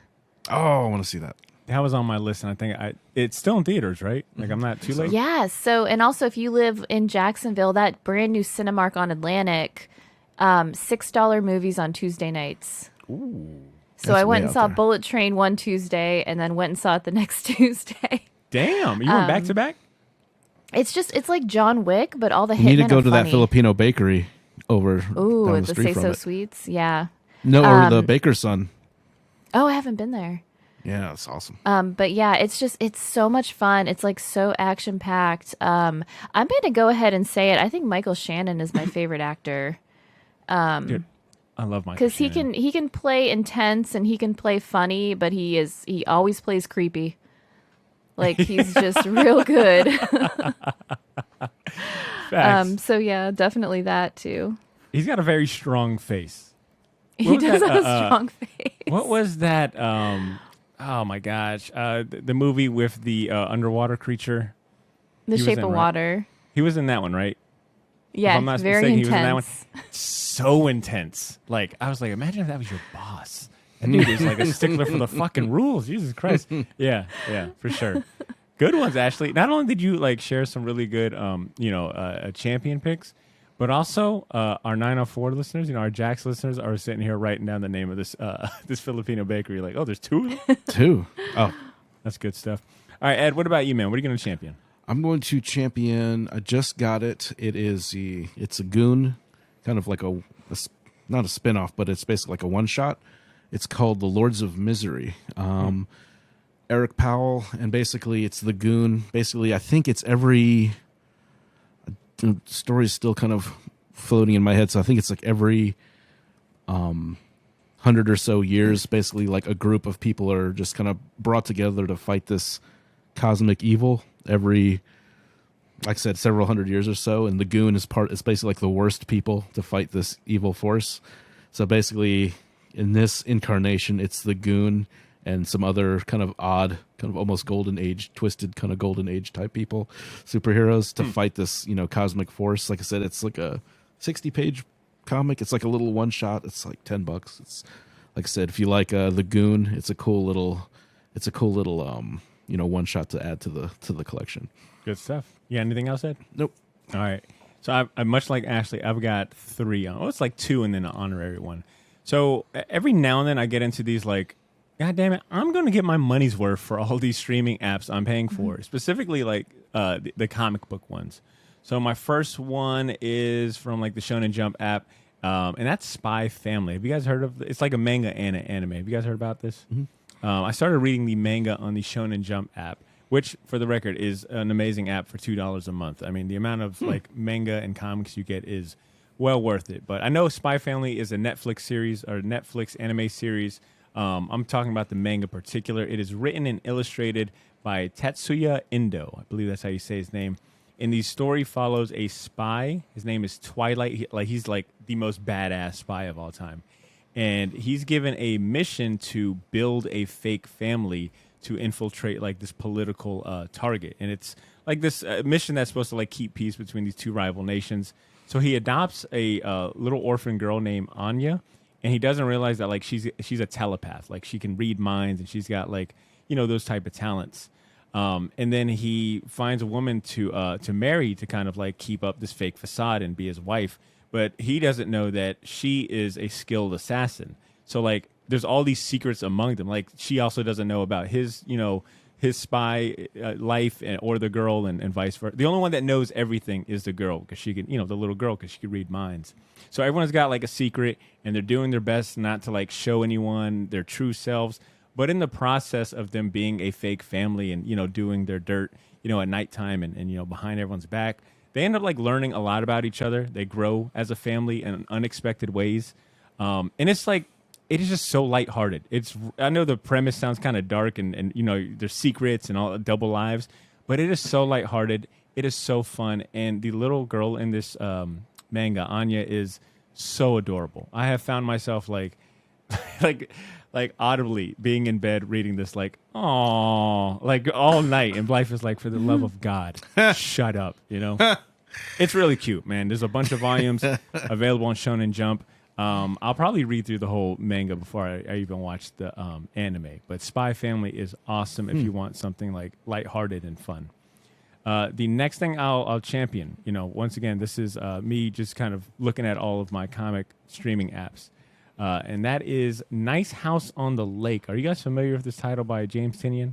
Oh, I want to see that. That was on my list, and I think it's still in theaters, right? Like I'm not too late. Yeah. So, and also if you live in Jacksonville, that brand new Cinemark on Atlantic, $6 movies on Tuesday nights. Ooh. So That's I went way and out saw there. Bullet Train one Tuesday and then went and saw it the next Tuesday. Damn, you went back to back. It's like John Wick, but all the You need to hitmen go are to funny. that Filipino bakery over Ooh, down at the the street Say from So it. Sweets. Yeah. No, or the baker's son. Oh, I haven't been there. Yeah, it's awesome. But yeah, it's so much fun. It's like so action packed. I'm going to go ahead and say it. I think Michael Shannon is my favorite actor Dude, I love Michael because Shannon. he can play intense and he can play funny, but he always plays creepy. Like he's just real good. Facts. So yeah, definitely that too. He's got a very strong face. He was does that, have a strong face. What was that? Oh my gosh, the movie with the underwater creature. The he was Shape in, of right? Water. He was in that one, right? Yeah, I'm not very mistaken, intense. he was in that one. So intense. Like I was like, imagine if that was your boss. That dude is like a stickler for the fucking rules. Jesus Christ. Yeah, for sure. Good ones, Ashley. Not only did you like share some really good, champion picks, but also our 904 listeners, our Jax listeners, are sitting here writing down the name of this this Filipino bakery. Like, oh, there's two of them. 2. Oh, That's good stuff. All right, Ed. What about you, man? What are you going to champion? I'm going to champion. I just got it. It's a goon, kind of like not a spinoff, but it's basically like a one shot. It's called The Lords of Misery. Eric Powell, and basically it's the goon. Basically, I think it's the story is still kind of floating in my head, so I think it's like every 100 or so years, basically like a group of people are just kind of brought together to fight this cosmic evil every, like I said, several hundred years or so, and the goon is basically like the worst people to fight this evil force. So basically, in this incarnation, it's the goon and some other kind of odd, kind of almost golden age, twisted kind of golden age type people, superheroes to fight this, cosmic force. Like I said, it's like a 60-page comic. It's like a little one shot. It's like $10. It's like I said, if you like the goon, it's a cool little one shot to add to the collection. Good stuff. Yeah. Anything else, Ed? Nope. All right. So I much like Ashley, I've got 3. It's like 2 and then an honorary one. So every now and then I get into these like, God damn it, I'm going to get my money's worth for all these streaming apps I'm paying for, specifically like the comic book ones. So my first one is from like the Shonen Jump app, and that's Spy Family. Have you guys heard of it? It's like a manga and an anime. Have you guys heard about this? I started reading the manga on the Shonen Jump app, which, for the record, is an amazing app for $2 a month. I mean, the amount of like manga and comics you get is well worth it. But I know Spy Family is a Netflix series or Netflix anime series. I'm talking about the manga in particular. It is written and illustrated by Tatsuya Endo. I believe that's how you say his name. And the story follows a spy. His name is Twilight. He's like the most badass spy of all time. And he's given a mission to build a fake family to infiltrate like this political target. And it's like this mission that's supposed to like keep peace between these two rival nations. So he adopts a little orphan girl named Anya, and he doesn't realize that like she's a telepath. Like she can read minds, and she's got like those type of talents. And then he finds a woman to marry to kind of like keep up this fake facade and be his wife. But he doesn't know that she is a skilled assassin. So like there's all these secrets among them. Like she also doesn't know about his his spy life or the girl and vice versa. The only one that knows everything is the girl because she can, the little girl because she can read minds. So everyone's got like a secret and they're doing their best not to like show anyone their true selves. But in the process of them being a fake family and, doing their dirt, at nighttime and behind everyone's back, they end up like learning a lot about each other. They grow as a family in unexpected ways. And it's like, it is just so lighthearted. I know the premise sounds kind of dark and there's secrets and all double lives, but it is so lighthearted. It is so fun. And the little girl in this manga, Anya, is so adorable. I have found myself like audibly being in bed reading this like, oh, like all night. And Blythe is like, for the love of God, shut up, It's really cute, man. There's a bunch of volumes available on Shonen Jump. I'll probably read through the whole manga before I even watch the anime. But Spy Family is awesome if you want something like lighthearted and fun. The next thing I'll champion, once again, this is me just kind of looking at all of my comic streaming apps. And that is Nice House on the Lake. Are you guys familiar with this title by James Tynion?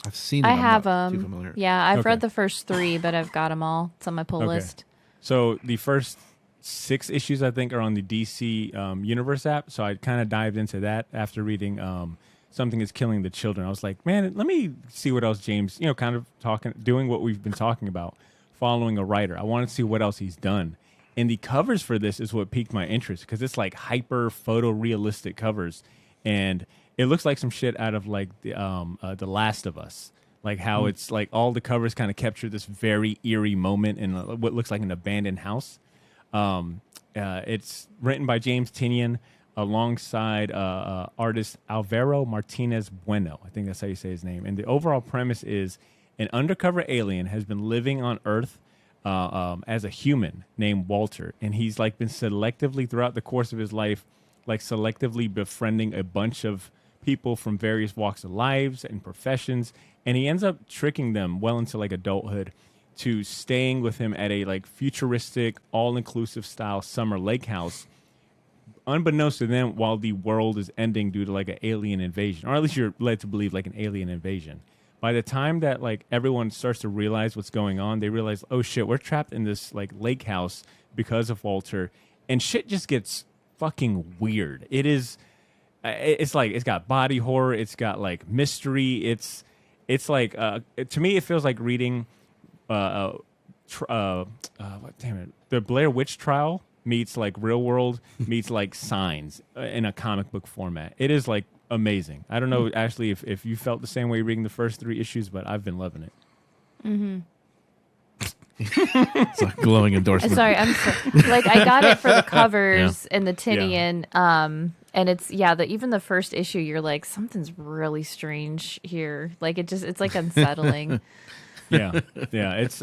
I've seen I them. have I'm not too familiar. Yeah, I've Okay. read the first 3, but I've got them all. It's on my pull list. So the first 6 issues, I think, are on the DC Universe app. So I kind of dived into that after reading Something is Killing the Children. I was like, man, let me see what else James, kind of doing what we've been talking about, following a writer. I want to see what else he's done. And the covers for this is what piqued my interest because it's like hyper photorealistic covers. And it looks like some shit out of like the Last of Us. Like how it's like all the covers kind of capture this very eerie moment in what looks like an abandoned house. It's written by James Tynion alongside artist Alvaro Martinez Bueno. I think that's how you say his name. And the overall premise is an undercover alien has been living on Earth as a human named Walter. And he's like been selectively throughout the course of his life, like selectively befriending a bunch of people from various walks of lives and professions. And he ends up tricking them well into like adulthood to staying with him at a like futuristic, all-inclusive style summer lake house, unbeknownst to them, while the world is ending due to like an alien invasion, or at least you're led to believe like an alien invasion. By the time that like everyone starts to realize what's going on, they realize, oh shit, we're trapped in this like lake house because of Walter, and shit just gets fucking weird. It's like it's got body horror, it's got like mystery, it's like to me it feels like reading what damn it, the Blair Witch Trial meets like Real World meets like Signs in a comic book format. It is like amazing. I don't know, Ashley, if you felt the same way reading the first 3 issues, but I've been loving it. Mm-hmm. It's a glowing endorsement. Sorry, like I got it for the covers and the Tynion. And it's even the first issue, you're like, something's really strange here. Like it's like unsettling. Yeah. It's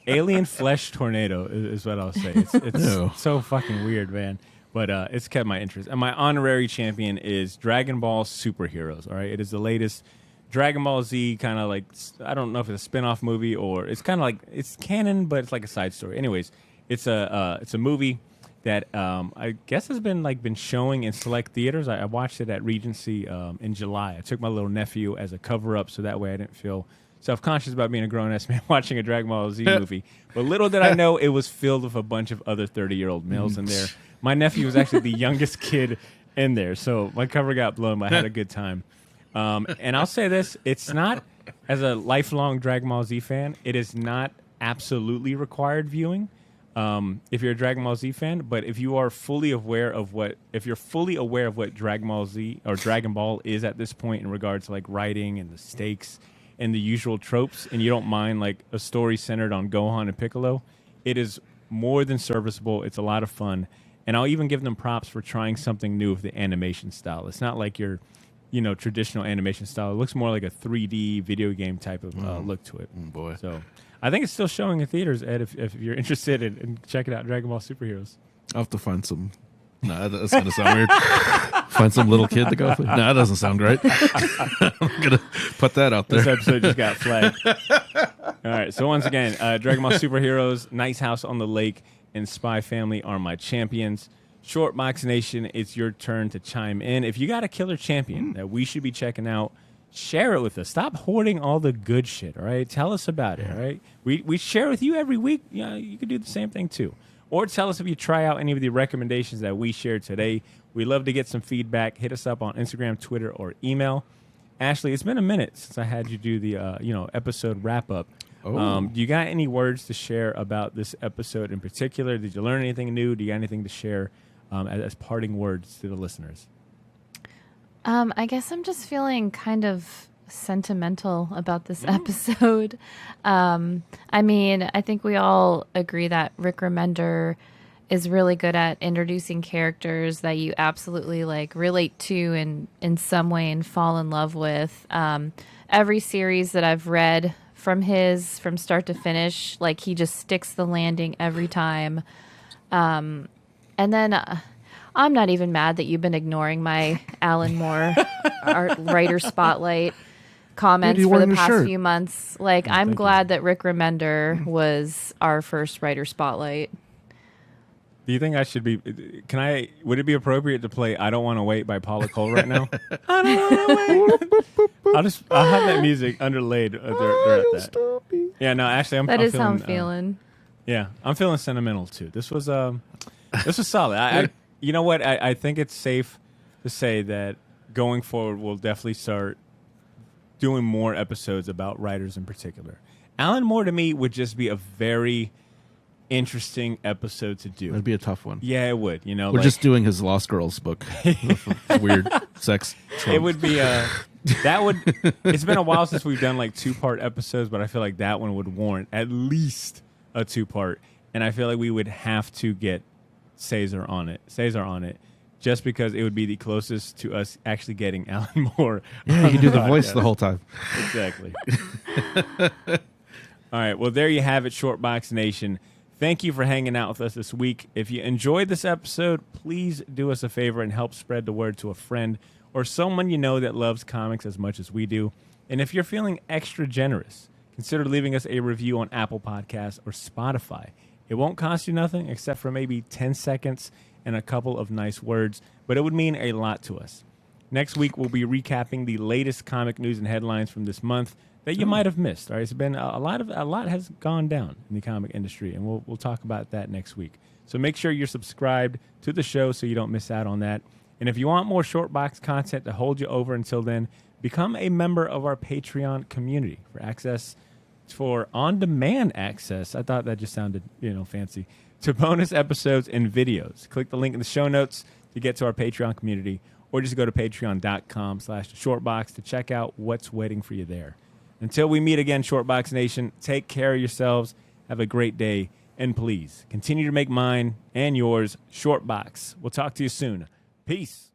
alien flesh tornado is what I'll say. It's so fucking weird, man. But it's kept my interest. And my honorary champion is Dragon Ball Superheroes. All right, it is the latest Dragon Ball Z kind of like, I don't know if it's a spin-off movie or it's kind of like it's canon, but it's like a side story. Anyways, it's a movie that I guess has been showing in select theaters. I watched it at Regency in July. I took my little nephew as a cover-up, so that way I didn't feel self-conscious about being a grown-ass man watching a Dragon Ball Z movie. But little did I know, it was filled with a bunch of other 30-year-old males in there. My nephew was actually the youngest kid in there, so my cover got blown, but I had a good time. And I'll say this, it's not, as a lifelong Dragon Ball Z fan, it is not absolutely required viewing. If you're a Dragon Ball Z fan, but if you are fully aware of what Dragon Ball Z or Dragon Ball is at this point in regards to like writing and the stakes and the usual tropes, and you don't mind like a story centered on Gohan and Piccolo, it is more than serviceable. It's a lot of fun, and I'll even give them props for trying something new with the animation style. It's not like your, traditional animation style. It looks more like a 3D video game type of look to it. Boy. So I think it's still showing in theaters, Ed, if you're interested in checking out Dragon Ball Superheroes. I'll have to find some. No, that's going to sound weird. Find some little kid to go with. No, that doesn't sound great. I'm going to put that out there. This episode just got flagged. All right, so once again, Dragon Ball Superheroes, Nice House on the Lake, and Spy Family are my champions. Short Box Nation, it's your turn to chime in. If you got a killer champion that we should be checking out, share it with us. Stop hoarding all the good shit, all right? Tell us about it, all right? We share with you every week. You could do the same thing, too. Or tell us if you try out any of the recommendations that we shared today. We'd love to get some feedback. Hit us up on Instagram, Twitter, or email. Ashley, it's been a minute since I had you do the episode wrap-up. Do you got any words to share about this episode in particular? Did you learn anything new? Do you got anything to share as parting words to the listeners? I guess I'm just feeling kind of sentimental about this episode. I mean, I think we all agree that Rick Remender is really good at introducing characters that you absolutely like relate to in some way and fall in love with. Every series that I've read from start to finish, like he just sticks the landing every time. And then I'm not even mad that you've been ignoring my Alan Moore art writer spotlight comments for the past few months. Like, I'm glad that Rick Remender was our first writer spotlight. Do you think I should be? Would it be appropriate to play "I Don't Want to Wait" by Paula Cole right now? I don't want to wait. I'll have that music underlaid during that. Yeah, no, actually, I'm feeling, how I'm feeling. Yeah, I'm feeling sentimental too. This was This was solid. You know what? I think it's safe to say that going forward, we'll definitely start doing more episodes about writers in particular. Alan Moore to me would just be a very interesting episode to do. That'd be a tough one. Yeah, it would. You know, We're just doing his Lost Girls book. Weird sex. Trope. It would be that would. It's been a while since we've done like 2-part episodes, but I feel like that one would warrant at least a 2-part, and I feel like we would have to get Cesar on it, just because it would be the closest to us actually getting Alan Moore. Yeah, you can do the voice the whole time. Exactly. All right. Well, there you have it, Shortbox Nation. Thank you for hanging out with us this week. If you enjoyed this episode, please do us a favor and help spread the word to a friend or someone you know that loves comics as much as we do. And if you're feeling extra generous, consider leaving us a review on Apple Podcasts or Spotify. It won't cost you nothing except for maybe 10 seconds and a couple of nice words, but it would mean a lot to us. Next week, we'll be recapping the latest comic news and headlines from this month that you might have missed. All right, it's been a lot has gone down in the comic industry, and we'll talk about that next week. So make sure you're subscribed to the show so you don't miss out on that. And if you want more Shortbox content to hold you over until then, become a member of our Patreon community for on-demand access. I thought that just sounded, fancy. To bonus episodes and videos. Click the link in the show notes to get to our Patreon community, or just go to patreon.com/shortbox to check out what's waiting for you there. Until we meet again, Shortbox Nation, take care of yourselves. Have a great day. And please continue to make mine and yours Shortbox. We'll talk to you soon. Peace.